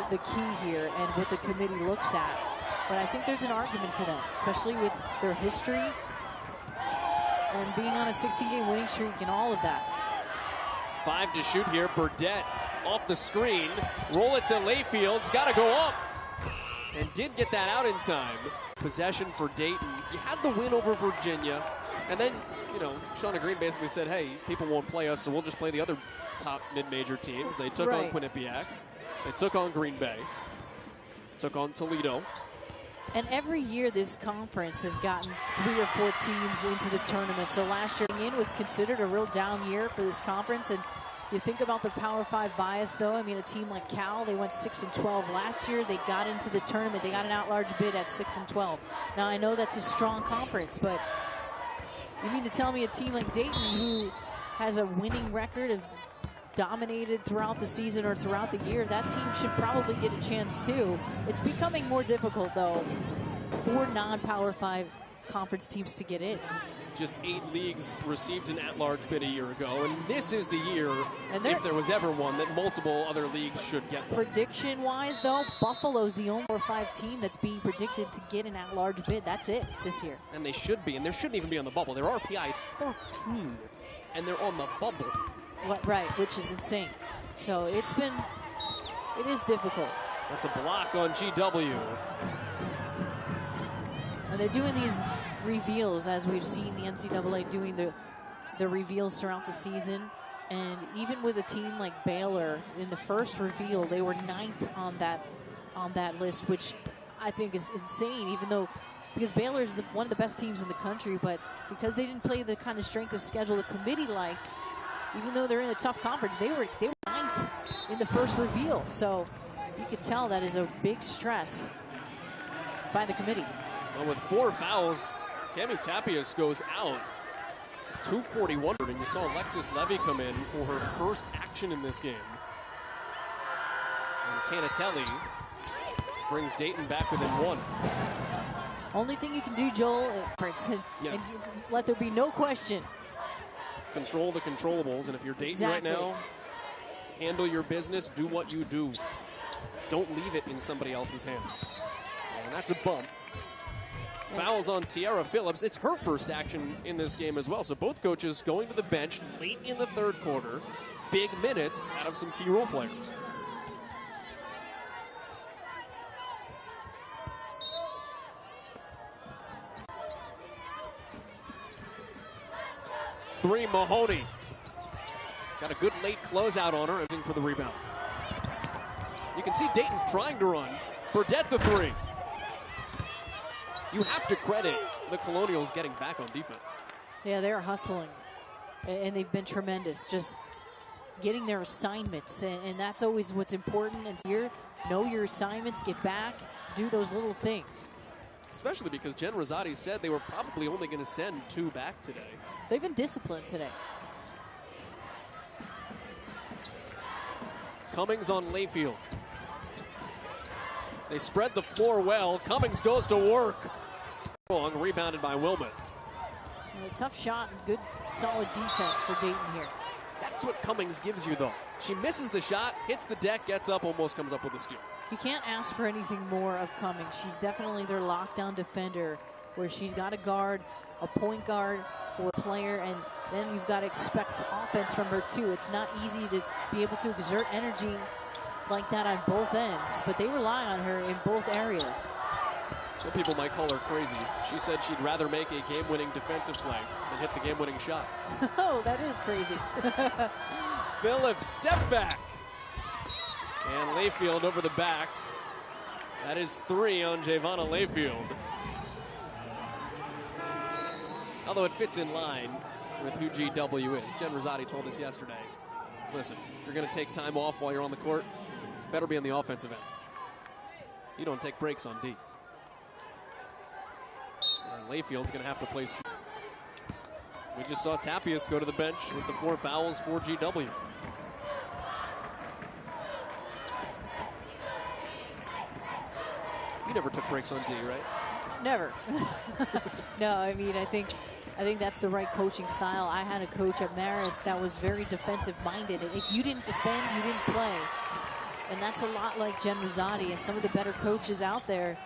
the key here and what the committee looks at. But I think there's an argument for them, especially with their history and being on a 16-game winning streak and all of that. 5 to shoot here. Burdette off the screen. Roll it to Layfield's. Got to go up. And did get that out in time. Possession for Dayton. You had the win over Virginia. And then, you know, Shauna Green basically said, hey, people won't play us, so we'll just play the other top mid-major teams. They took on Quinnipiac. They took on Green Bay. Took on Toledo. And every year this conference has gotten 3 or 4 teams into the tournament. So last year in was considered a real down year for this conference. And you think about the Power 5 bias, though. I mean, a team like Cal, they went 6-12 last year. They got into the tournament. They got an at-large bid at 6-12. Now, I know that's a strong conference, but you mean to tell me a team like Dayton, who has a winning record, of dominated throughout the season or throughout the year, that team should probably get a chance too. It's becoming more difficult, though, for non-Power 5 conference teams to get in. Just 8 leagues received an at-large bid a year ago, and this is the year, if there was ever one, that multiple other leagues should get one. Prediction-wise, though, Buffalo's the only Power 5 team that's being predicted to get an at-large bid. That's it this year. And they should be, and they shouldn't even be on the bubble. Their RPI is 13, and they're on the bubble. Right, which is insane. So it is difficult. That's a block on GW. And they're doing these reveals, as we've seen the NCAA doing the reveals throughout the season. And even with a team like Baylor, in the first reveal, they were 9th on that list, which I think is insane, even though because Baylor is one of the best teams in the country, but because they didn't play the kind of strength of schedule the committee liked, even though they're in a tough conference, they were 9th in the first reveal. So you could tell that is a big stress by the committee. Well, with 4 fouls, Cami Tapias goes out. 2:41, and you saw Alexis Levy come in for her first action in this game. And Canatelli brings Dayton back within 1. Only thing you can do, Joel, and let there be no question. Control the controllables, and if you're Dayton right now, handle your business, do what you do. Don't leave it in somebody else's hands. And that's a bump. Fouls on Tiara Phillips. It's her first action in this game as well. So both coaches going to the bench late in the third quarter. Big minutes out of some key role players. Three, Mahoney. Got a good late closeout on her and for the rebound. You can see Dayton's trying to run. Burdette the 3. You have to credit the Colonials getting back on defense. Yeah, they're hustling, and they've been tremendous. Just getting their assignments, and that's always what's important. And here, know your assignments, get back, do those little things. Especially because Jen Rosati said they were probably only going to send 2 back today. They've been disciplined today. Cummings on Layfield. They spread the floor well. Cummings goes to work. Long, rebounded by Wilmoth. A tough shot and good, solid defense for Dayton here. That's what Cummings gives you, though. She misses the shot, hits the deck, gets up, almost comes up with a steal. You can't ask for anything more of Cummings. She's definitely their lockdown defender, where she's got a guard, a point guard, or a player, and then you've got to expect offense from her, too. It's not easy to be able to exert energy like that on both ends, but they rely on her in both areas. Some people might call her crazy. She said she'd rather make a game-winning defensive play than hit the game-winning shot. Oh, that is crazy. Phillips, step back. And Layfield over the back. That is 3 on Javonna Layfield. Although it fits in line with who GW is. Jen Rosati told us yesterday, listen, if you're going to take time off while you're on the court, better be on the offensive end. You don't take breaks on D. And Layfield's going to have to play. We just saw Tapias go to the bench with the 4 fouls for GW. You never took breaks on D, right? Never. No, I mean, I think that's the right coaching style. I had a coach at Marist that was very defensive-minded. And if you didn't defend, you didn't play. And that's a lot like Jen Rosati and some of the better coaches out there.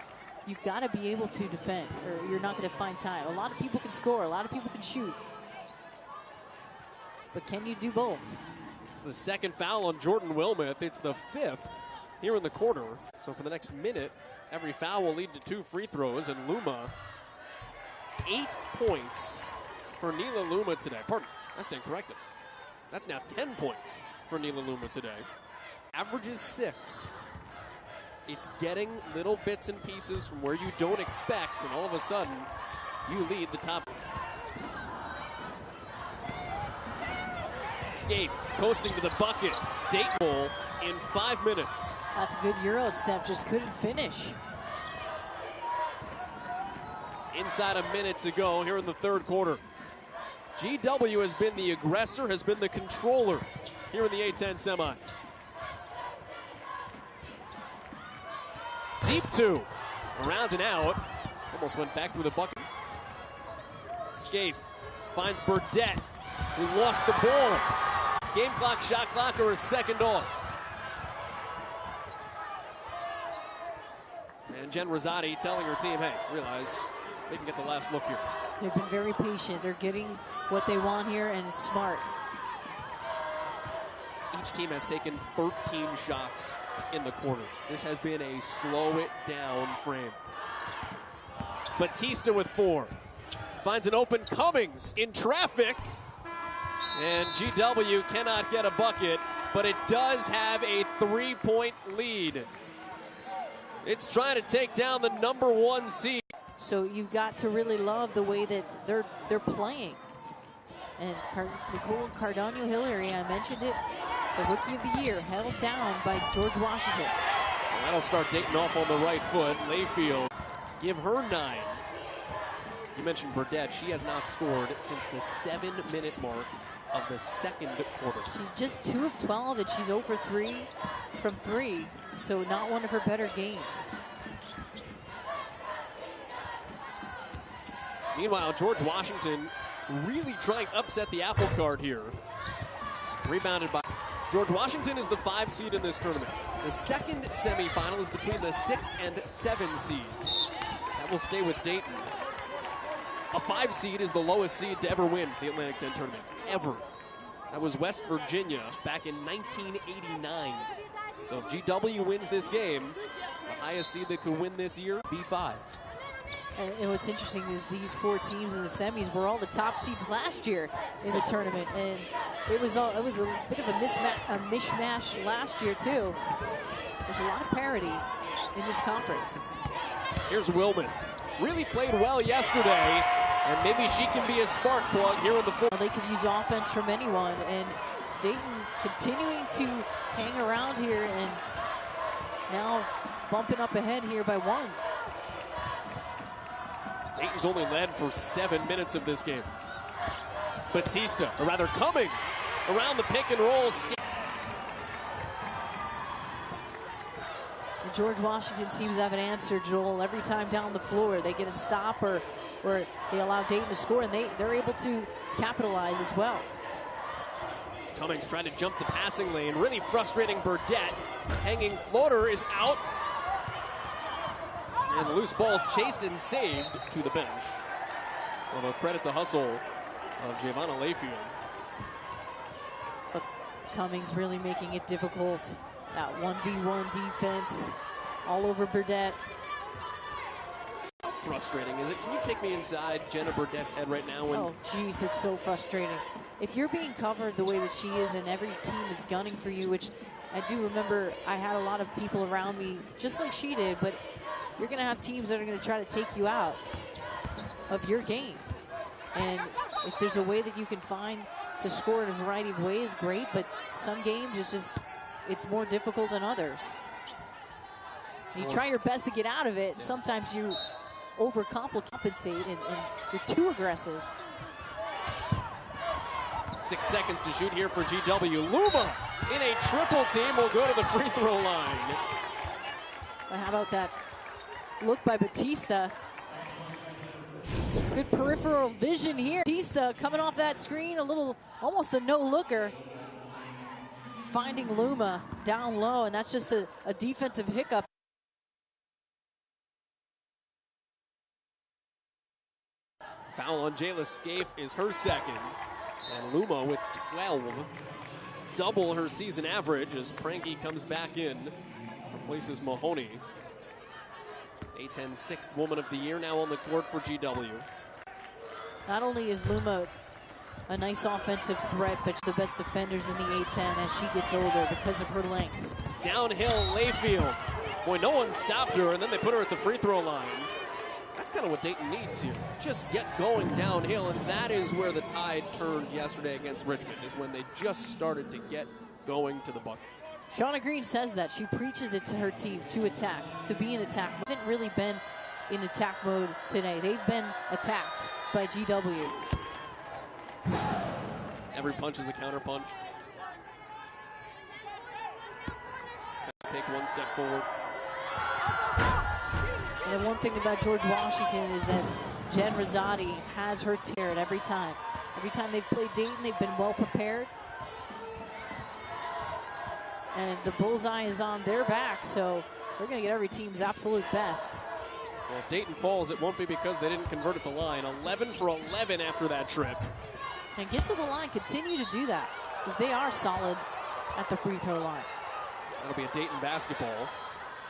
You've got to be able to defend, or you're not going to find time. A lot of people can score. A lot of people can shoot. But can you do both? It's the second foul on Jordan Wilmoth. It's the 5th here in the quarter. So for the next minute, every foul will lead to 2 free throws. And Luma, 8 points for Nila Luma today. Pardon, I stand corrected. That's now 10 points for Nila Luma today. Averages 6. It's getting little bits and pieces from where you don't expect, and all of a sudden, you lead the top. Scaife coasting to the bucket. Dayton goal in 5 minutes. That's a good Euro step, just couldn't finish. Inside a minute to go here in the third quarter. GW has been the aggressor, has been the controller here in the A10 semis. Deep 2, around and out. Almost went back through the bucket. Scaife finds Burdette, who lost the ball. Game clock, shot clock, or a second off. And Jen Rosati telling her team, hey, realize they can get the last look here. They've been very patient. They're getting what they want here, and it's smart. Each team has taken 13 shots in the quarter. This has been a slow it down frame. Batista with 4. Finds an open Cummings in traffic. And GW cannot get a bucket, but it does have a 3-point lead. It's trying to take down the #1 seed. So you've got to really love the way that they're playing. And Nicole Cardano-Hillary, I mentioned it, the Rookie of the Year, held down by George Washington. Well, that'll start Dayton off on the right foot. Layfield, give her 9. You mentioned Burdett. She has not scored since the 7-minute mark of the second quarter. She's just 2 of 12, and she's 0 for 3 from 3, so not one of her better games. Meanwhile, George Washington really trying to upset the apple cart here. Rebounded by George Washington is the 5 seed in this tournament. The second semifinal is between the 6 and 7 seeds. That will stay with Dayton. A 5 seed is the lowest seed to ever win the Atlantic 10 tournament, ever. That was West Virginia back in 1989. So if GW wins this game, the highest seed that could win this year, B5. And what's interesting is these 4 teams in the semis were all the top seeds last year in the tournament, and it was a bit of a mishmash last year too. There's a lot of parity in this conference. Here's Willman. Really played well yesterday, and maybe she can be a spark plug here in the fourth. They could use offense from anyone, and Dayton continuing to hang around here and now bumping up ahead here by 1. Dayton's only led for 7 minutes of this game. Batista, or rather Cummings, around the pick and roll. And George Washington seems to have an answer, Joel. Every time down the floor, they get a stop or they allow Dayton to score, and they're able to capitalize as well. Cummings trying to jump the passing lane, really frustrating Burdett. Hanging floater is out. And the loose ball's chased and saved to the bench. Although credit the hustle of Giovanna Layfield. But Cummings really making it difficult. That 1v1 defense all over Burdett. How frustrating is it? Can you take me inside Jenna Burdett's head right now? Oh, geez, it's so frustrating. If you're being covered the way that she is and every team is gunning for you, which I do remember I had a lot of people around me just like she did, but you're going to have teams that are going to try to take you out of your game. And if there's a way that you can find to score in a variety of ways, great, but some games it's more difficult than others. You try your best to get out of it, and sometimes you overcompensate and you're too aggressive. 6 seconds to shoot here for GW. Luma in a triple team will go to the free throw line. But how about that look by Batista? Good peripheral vision here. Batista coming off that screen, almost a no-looker. Finding Luma down low, and that's just a defensive hiccup. Foul on Jayla Scaife is her second. And Luma with 12. Double her season average as Pranky comes back in. Replaces Mahoney. A10 6th Woman of the Year now on the court for GW. Not only is Luma a nice offensive threat, but the best defenders in the A10 as she gets older because of her length. Downhill Layfield. Boy, no one stopped her, and then they put her at the free throw line. That's kind of what Dayton needs here. Just get going downhill, and that is where the tide turned yesterday against Richmond, is when they just started to get going to the bucket. Shauna Green says that. She preaches it to her team to attack, to be in attack. They haven't really been in attack mode today. They've been attacked by GW. Every punch is a counter punch. Take one step forward. And the one thing about George Washington is that Jen Rosati has her tear at every time. Every time they've played Dayton, they've been well prepared. And the bullseye is on their back, so they're going to get every team's absolute best. Well, if Dayton falls, it won't be because they didn't convert at the line. 11 for 11 after that trip. And get to the line, continue to do that, because they are solid at the free throw line. That'll be a Dayton basketball.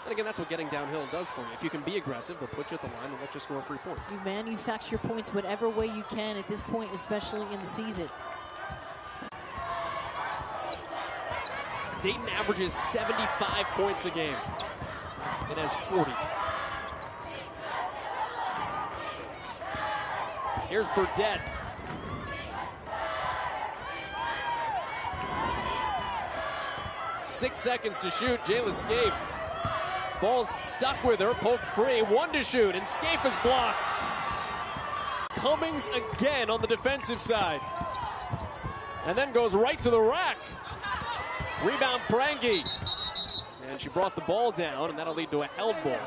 And again, that's what getting downhill does for you. If you can be aggressive, they'll put you at the line and let you score 3 points. You manufacture points whatever way you can at this point, especially in the season. Dayton averages 75 points a game. It has 40. Here's Burdett. Six seconds to shoot. Jayla Scaife. Ball's stuck with her, poked free. One to shoot, and Scaife is blocked. Cummings again on the defensive side. And then goes right to the rack. Rebound Prangi. And she brought the ball down, and that'll lead to a held ball.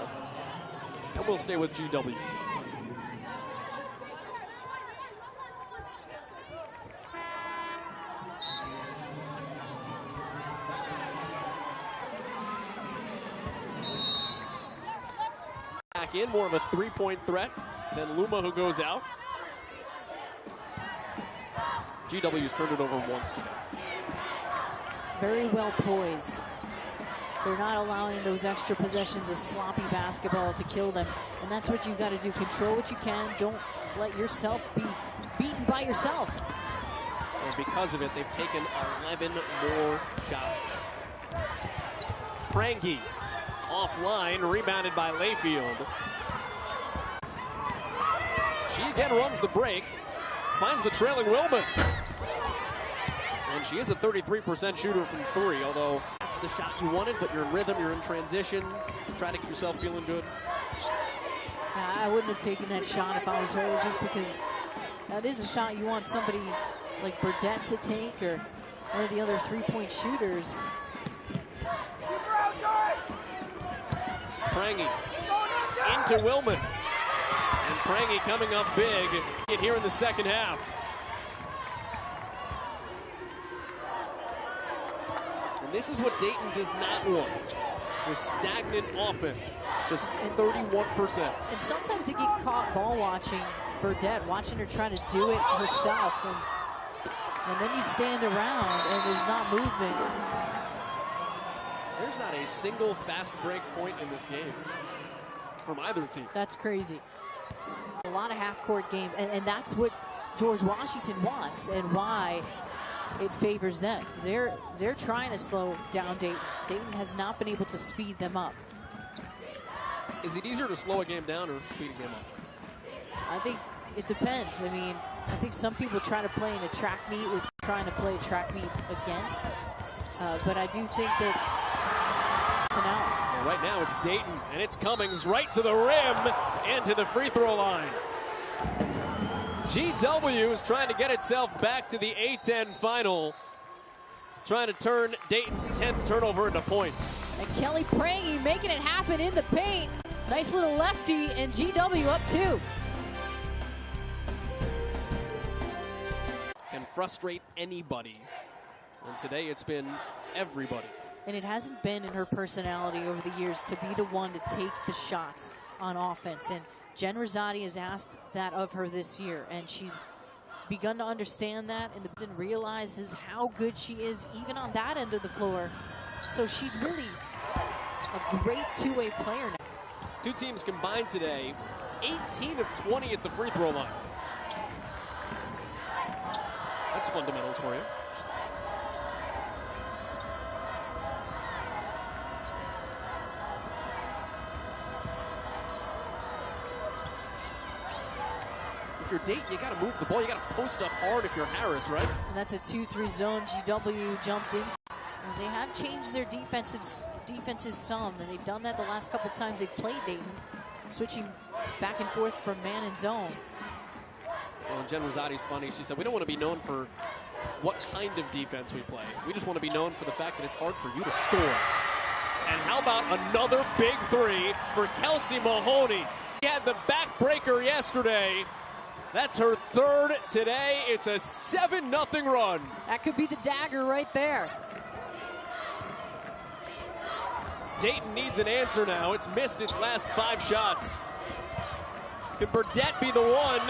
And we'll stay with GW. Back in, more of a three-point threat than Luma, who goes out. GW's turned it over once today. Very well poised. They're not allowing those extra possessions of sloppy basketball to kill them. And that's what you've got to do. Control what you can. Don't let yourself be beaten by yourself. And because of it, they've taken 11 more shots. Prangi offline, rebounded by Layfield. She again runs the break, finds the trailing Wilmoth. And she is a 33% shooter from three, although that's the shot you wanted, but you're in rhythm, you're in transition. Try to get yourself feeling good. I wouldn't have taken that shot if I was her, just because that is a shot you want somebody like Burdett to take, or one of the other three-point shooters. Prangi into Wilmoth. And Prangi coming up big here in the second half. And this is what Dayton does not want. The stagnant offense, just 31%. And sometimes they get caught ball watching Burdett, watching her try to do it herself. And then you stand around and there's not movement. There's not a single fast break point in this game from either team. That's crazy. A lot of half-court game, and that's what George Washington wants, and why it favors them. They're trying to slow down Dayton. Dayton has not been able to speed them up. Is it easier to slow a game down or speed a game up? I think it depends. I mean, I think some people try to play in a track meet with trying to play a track meet against, but I do think that well, right now it's Dayton, and it's Cummings right to the rim and to the free throw line. GW is trying to get itself back to the A-10 final, trying to turn Dayton's 10th turnover into points. And Kelly Prangi making it happen in the paint. Nice little lefty, and GW up two. Can frustrate anybody, and today it's been everybody. And it hasn't been in her personality over the years to be the one to take the shots on offense. And Jen Rosati has asked that of her this year, and she's begun to understand that and realizes how good she is even on that end of the floor. So she's really a great two-way player now. Two teams combined today, 18 of 20 at the free throw line. That's fundamentals for you. If you're Dayton, you got to move the ball. You got to post up hard if you're Harris, right? And that's a 2-3 zone. GW jumped in. And they have changed their defenses some, and they've done that the last couple times they've played Dayton, switching back and forth from man and zone. Well, Jen Rosati's funny. She said, we don't want to be known for what kind of defense we play. We just want to be known for the fact that it's hard for you to score. And how about another big three for Kelsey Mahoney? She had the backbreaker yesterday. That's her third today. It's a 7-0 run. That could be the dagger right there. Dayton needs an answer now. It's missed its last 5 shots. Could Burdett be the one?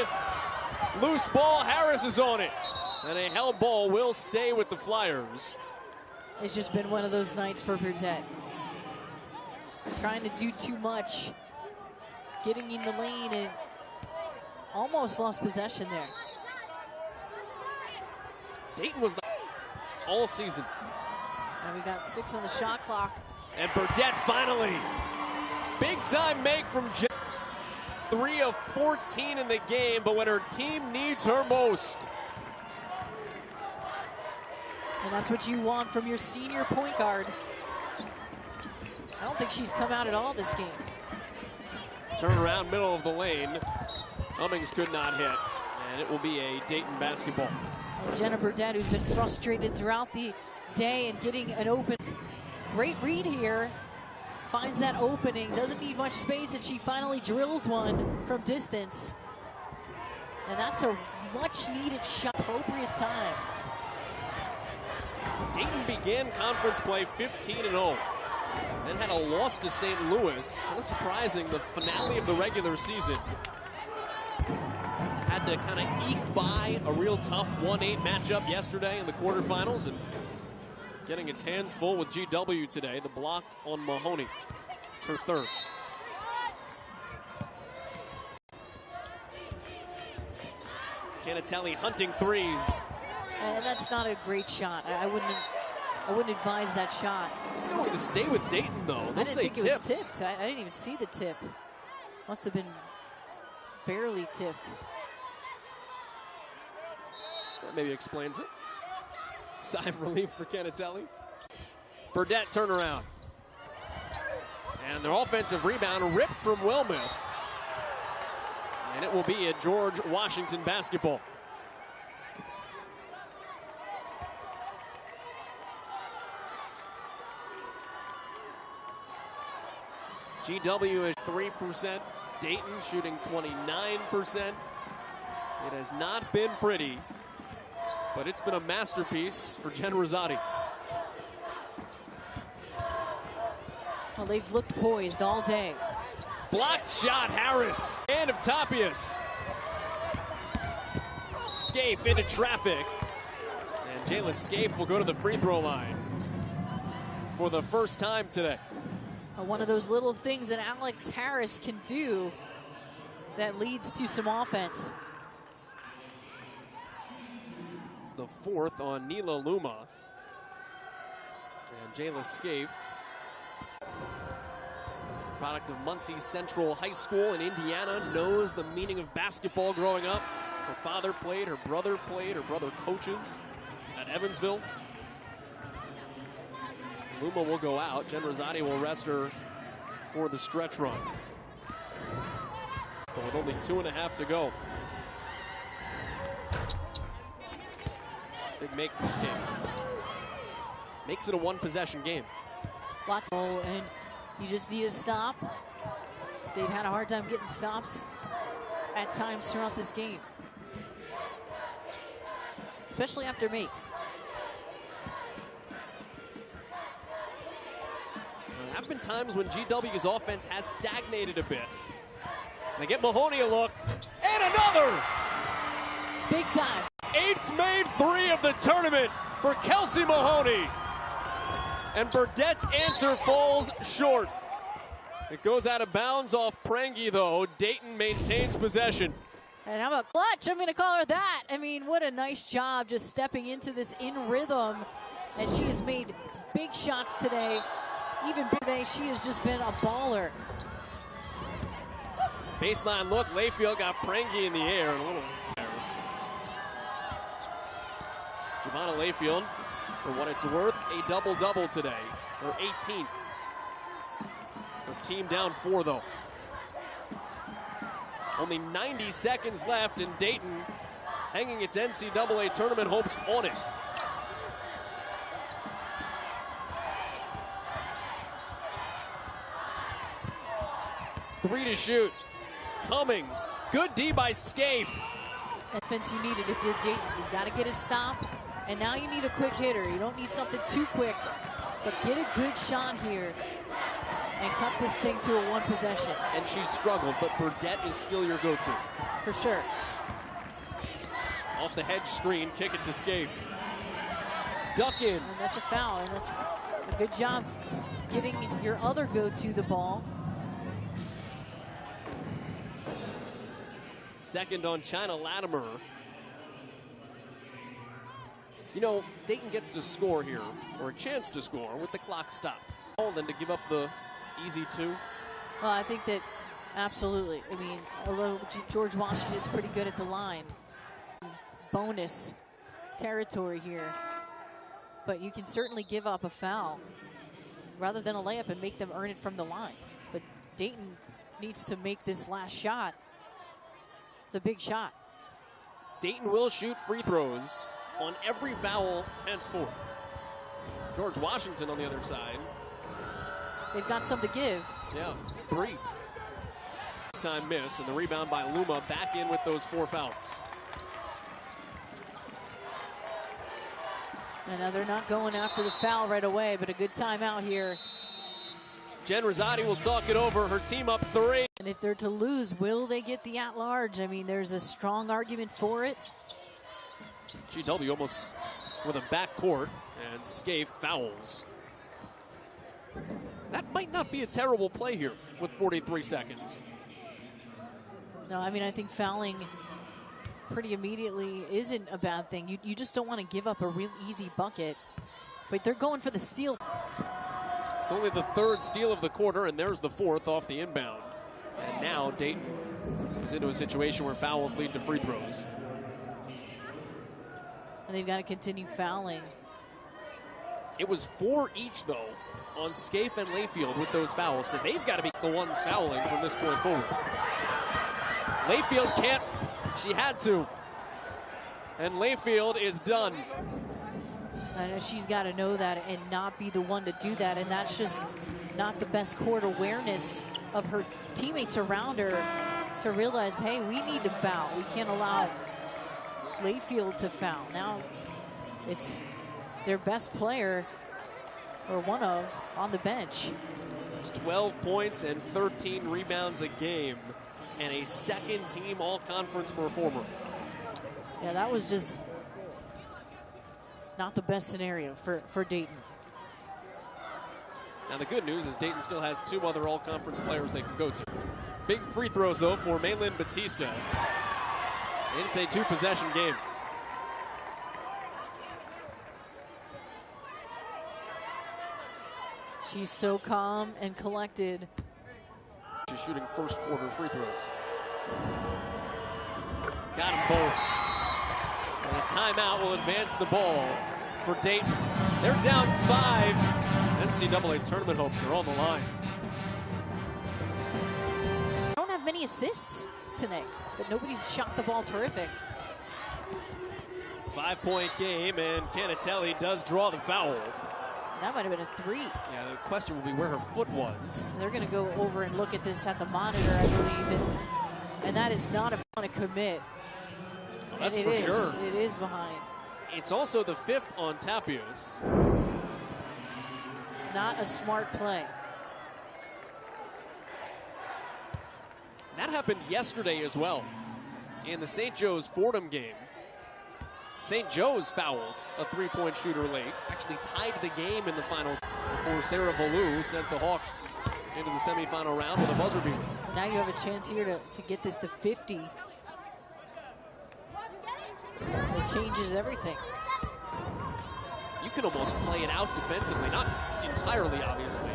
Loose ball, Harris is on it. And a held ball will stay with the Flyers. It's just been one of those nights for Burdett. Trying to do too much. Getting in the lane and almost lost possession there. Dayton was all season And we got 6 on the shot clock. And Burdett finally. Big time make from Jen. 3 of 14 in the game, but when her team needs her most. And that's what you want from your senior point guard. I don't think she's come out at all this game. Turn around, middle of the lane. Cummings could not hit, and it will be a Dayton basketball. And Jenna Burdett, who's been frustrated throughout the day and getting an open. Great read here. Finds that opening, doesn't need much space, and she finally drills one from distance. And that's a much needed shot, appropriate time. Dayton began conference play 15-0. Then had a loss to St. Louis. Kind of surprising, the finale of the regular season. Had to kind of eke by a real tough 1-8 matchup yesterday in the quarterfinals, and getting its hands full with GW today. The block on Mahoney. It's her third. Canatelli hunting threes. And that's not a great shot. I wouldn't advise that shot. It's going to stay with Dayton, though. I didn't think it was tipped. I didn't even see the tip. Must have been barely tipped. That maybe explains it. Sigh of relief for Canatelli. Burdett turnaround. And their offensive rebound ripped from Wilmuth. And it will be a George Washington basketball. GW is 3%. Dayton shooting 29%. It has not been pretty, but it's been a masterpiece for Jen Rosati. Well, they've looked poised all day. Blocked shot, Harris. And of Tapias. Scaife into traffic. And Jayla Scaife will go to the free throw line for the first time today. One of those little things that Alex Harris can do that leads to some offense. It's the fourth on Nila Luma. And Jayla Scaife, product of Muncie Central High School in Indiana, knows the meaning of basketball growing up. Her father played, her brother coaches at Evansville. Luma will go out. Jen Rosati will rest her for the stretch run. But with only 2.5 to go. Big make from Scaife. Makes it a one-possession game. Lots of, and you just need a stop. They've had a hard time getting stops at times throughout this game. Especially after makes. There have been times when GW's offense has stagnated a bit. They get Mahoney a look, and another! Big time. 8th made 3 of the tournament for Kelsey Mahoney. And Burdett's answer falls short. It goes out of bounds off Prangi, though. Dayton maintains possession. And how about clutch? I'm going to call her that. I mean, what a nice job just stepping into this in rhythm. And she has made big shots today. Even today, she has just been a baller. Baseline look, Layfield got Prangi in the air. A little. Giovanna Layfield, for what it's worth, a double-double today. Her 18th. Her team down 4, though. Only 90 seconds left, and Dayton hanging its NCAA tournament hopes on it. Three to shoot. Cummings. Good D by Scaife. Defense you needed if you're Dayton. You've got to get a stop, and now you need a quick hitter. You don't need something too quick, but get a good shot here and cut this thing to a one possession. And she struggled, but Burdett is still your go-to. For sure. Off the hedge screen, kick it to Scaife. Duck in. And that's a foul, and that's a good job getting your other go-to the ball. Second on China Latimer. You know, Dayton gets to score here, or a chance to score, with the clock stopped. Than to give up the easy 2. Well, I think that absolutely. I mean, although George Washington's pretty good at the line, bonus territory here, but you can certainly give up a foul rather than a layup and make them earn it from the line. But Dayton needs to make this last shot. It's a big shot. Dayton will shoot free throws on every foul henceforth. George Washington on the other side. They've got some to give. Yeah, 3. Time miss, and the rebound by Luma back in with those 4 fouls. And now they're not going after the foul right away, but a good timeout here. Jen Rosati will talk it over. Her team up 3. And if they're to lose, will they get the at-large? I mean, there's a strong argument for it. GW almost with a backcourt, and Scaife fouls. That might not be a terrible play here with 43 seconds. No, I mean, I think fouling pretty immediately isn't a bad thing. You just don't want to give up a real easy bucket. But they're going for the steal. It's only the 3rd steal of the quarter, and there's the 4th off the inbound. And now Dayton is into a situation where fouls lead to free throws. And they've got to continue fouling. It was 4 each, though, on Scaife and Layfield with those fouls. So they've got to be the ones fouling from this point forward. Layfield can't. She had to. And Layfield is done. I know she's got to know that and not be the one to do that. And that's just not the best court awareness of her teammates around her to realize, hey, we need to foul. We can't allow Layfield to foul. Now it's their best player, or one of, on the bench. It's 12 points and 13 rebounds a game, and a second-team all-conference performer. Yeah, that was just not the best scenario for Dayton. Now the good news is Dayton still has 2 other all-conference players they can go to. Big free throws, though, for Maylin Batista. And it's a 2-possession game. She's so calm and collected. She's shooting first quarter free throws. Got them both. And a timeout will advance the ball for Dayton. They're down 5. NCAA tournament hopes are on the line. Don't have many assists tonight, but nobody's shot the ball terrific. 5-point game, and Canatelli does draw the foul. That might have been a 3. Yeah, the question will be where her foot was. They're going to go over and look at this at the monitor, I believe, and that is not a fun commit. Well, that's and for sure. It is behind. It's also the 5th on Tapios. Not a smart play. That happened yesterday as well in the St. Joe's Fordham game. St. Joe's fouled a 3-point shooter late, actually tied the game in the finals before Sarah Valou sent the Hawks into the semifinal round with a buzzer beater. Now you have a chance here to get this to 50. It changes everything. You can almost play it out defensively, not entirely, obviously.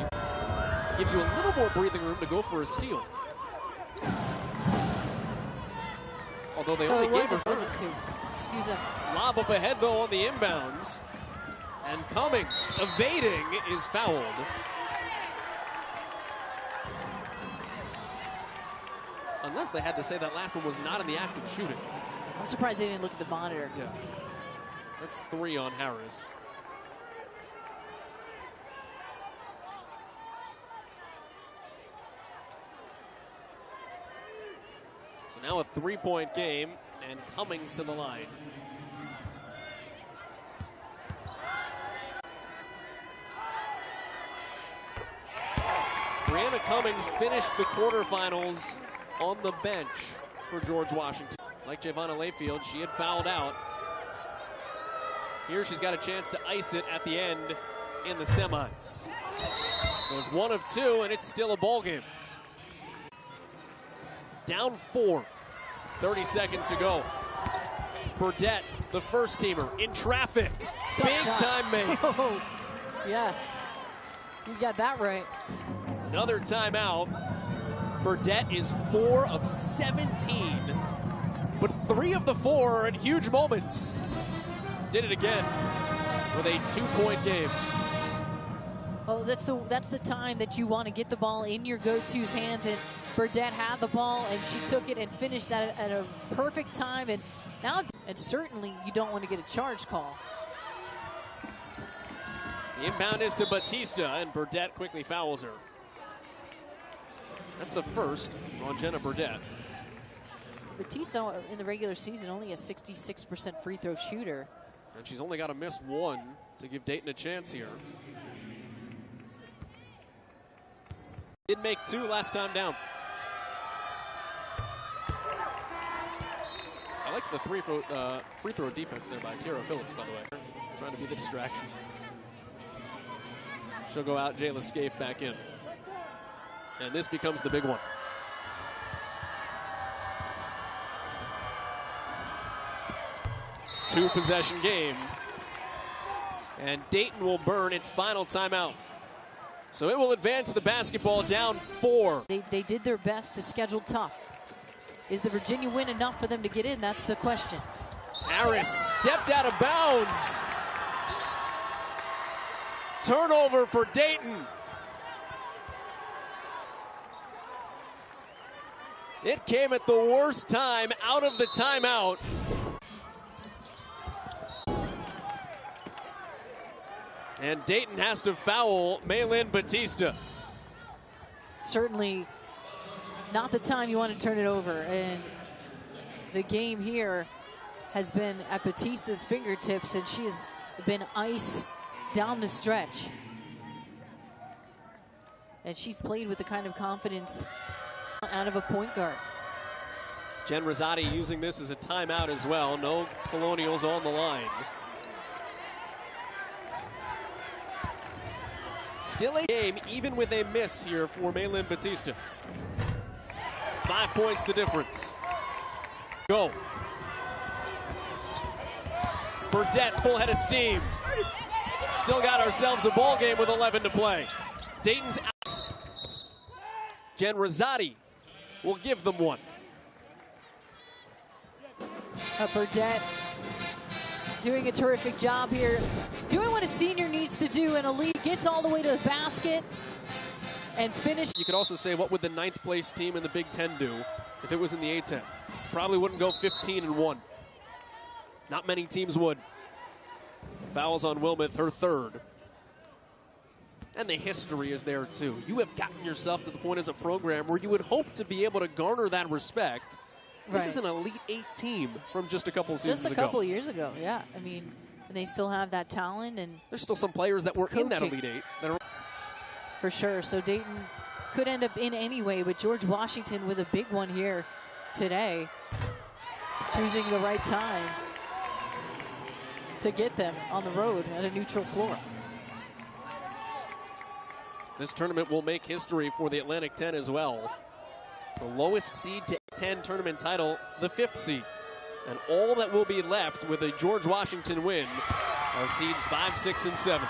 Gives you a little more breathing room to go for a steal. Although they only gave her... Was it 2? Excuse us. Lob up ahead, though, on the inbounds. And Cummings, evading, is fouled. Unless they had to say that last one was not in the act of shooting. I'm surprised they didn't look at the monitor. Yeah. That's 3 on Harris. So now a 3-point game, and Cummings to the line. Brianna Cummings finished the quarterfinals on the bench for George Washington. Like Javonna Layfield, she had fouled out. Here she's got a chance to ice it at the end in the semis. Goes 1 of 2, and it's still a ball game. Down 4, 30 seconds to go. Burdette the first teamer in traffic. Tough Big shot. time made. Oh, yeah, you got that right. Another timeout. Burdette is 4 of 17, but 3 of the 4 are at huge moments. Did it again with a 2-point game. Oh, that's the time that you want to get the ball in your go-to's hands, and Burdette had the ball, and she took it and finished at a perfect time. And now, and certainly you don't want to get a charge call. The inbound is to Batista, and Burdette quickly fouls her. That's the first on Jenna Burdette. Batista in the regular season only a 66% free throw shooter. And she's only got to miss 1 to give Dayton a chance here. Did make 2 last time down. I liked the free throw defense there by Tara Phillips, by the way. Trying to be the distraction. She'll go out, Jayla Scaife back in. And this becomes the big one. Two-possession game. And Dayton will burn its final timeout. So it will advance the basketball down 4. They did their best to schedule tough. Is the Virginia win enough for them to get in? That's the question. Harris stepped out of bounds. Turnover for Dayton. It came at the worst time out of the timeout. And Dayton has to foul Maylin Batista. Certainly not the time you want to turn it over. And the game here has been at Batista's fingertips, and she has been ice down the stretch. And she's played with the kind of confidence out of a point guard. Jen Rosati using this as a timeout as well. No Colonials on the line. Still a game, even with a miss here for Maylin Batista. 5 points the difference. Go. Burdette, full head of steam. Still got ourselves a ball game with 11 to play. Dayton's out. Jen Rosati will give them one. Burdette doing a terrific job here, doing what a senior needs to do in a league. Gets all the way to the basket and finish. You could also say, what would the 9th place team in the Big Ten do if it was in the A-10? Probably wouldn't go 15-1. Not many teams would. Fouls on Wilmoth, her 3rd. And the history is there too. You have gotten yourself to the point as a program where you would hope to be able to garner that respect. Right. This is an Elite 8 team from just a couple seasons ago. Just a couple years ago, yeah. I mean, and they still have that talent, and there's still some players that were in that Elite 8 that are for sure. So Dayton could end up in anyway, but George Washington with a big one here today, choosing the right time to get them on the road at a neutral floor. This tournament will make history for the Atlantic 10 as well. The lowest seed to 10 tournament title, the 5th seed. And all that will be left with a George Washington win are seeds 5, 6, and 7.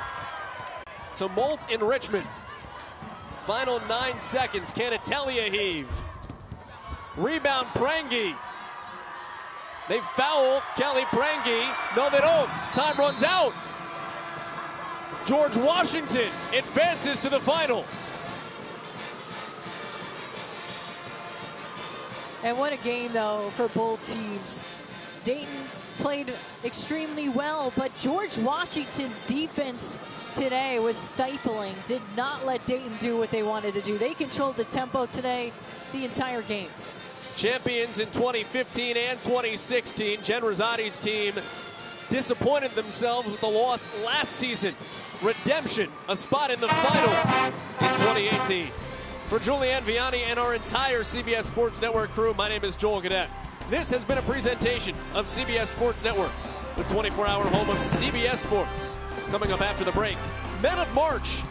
Tumult in Richmond. Final 9 seconds. Can Atelia heave? Rebound Prangi. They foul Kelly Prangi. No, they don't. Time runs out. George Washington advances to the final. And what a game, though, for both teams. Dayton played extremely well, but George Washington's defense today was stifling. Did not let Dayton do what they wanted to do. They controlled the tempo today, the entire game. Champions in 2015 and 2016. Jen Rosati's team disappointed themselves with the loss last season. Redemption, a spot in the finals in 2018. For Julianne Vianney and our entire CBS Sports Network crew, my name is Joel Gadet. This has been a presentation of CBS Sports Network, the 24-hour home of CBS Sports. Coming up after the break, Men of March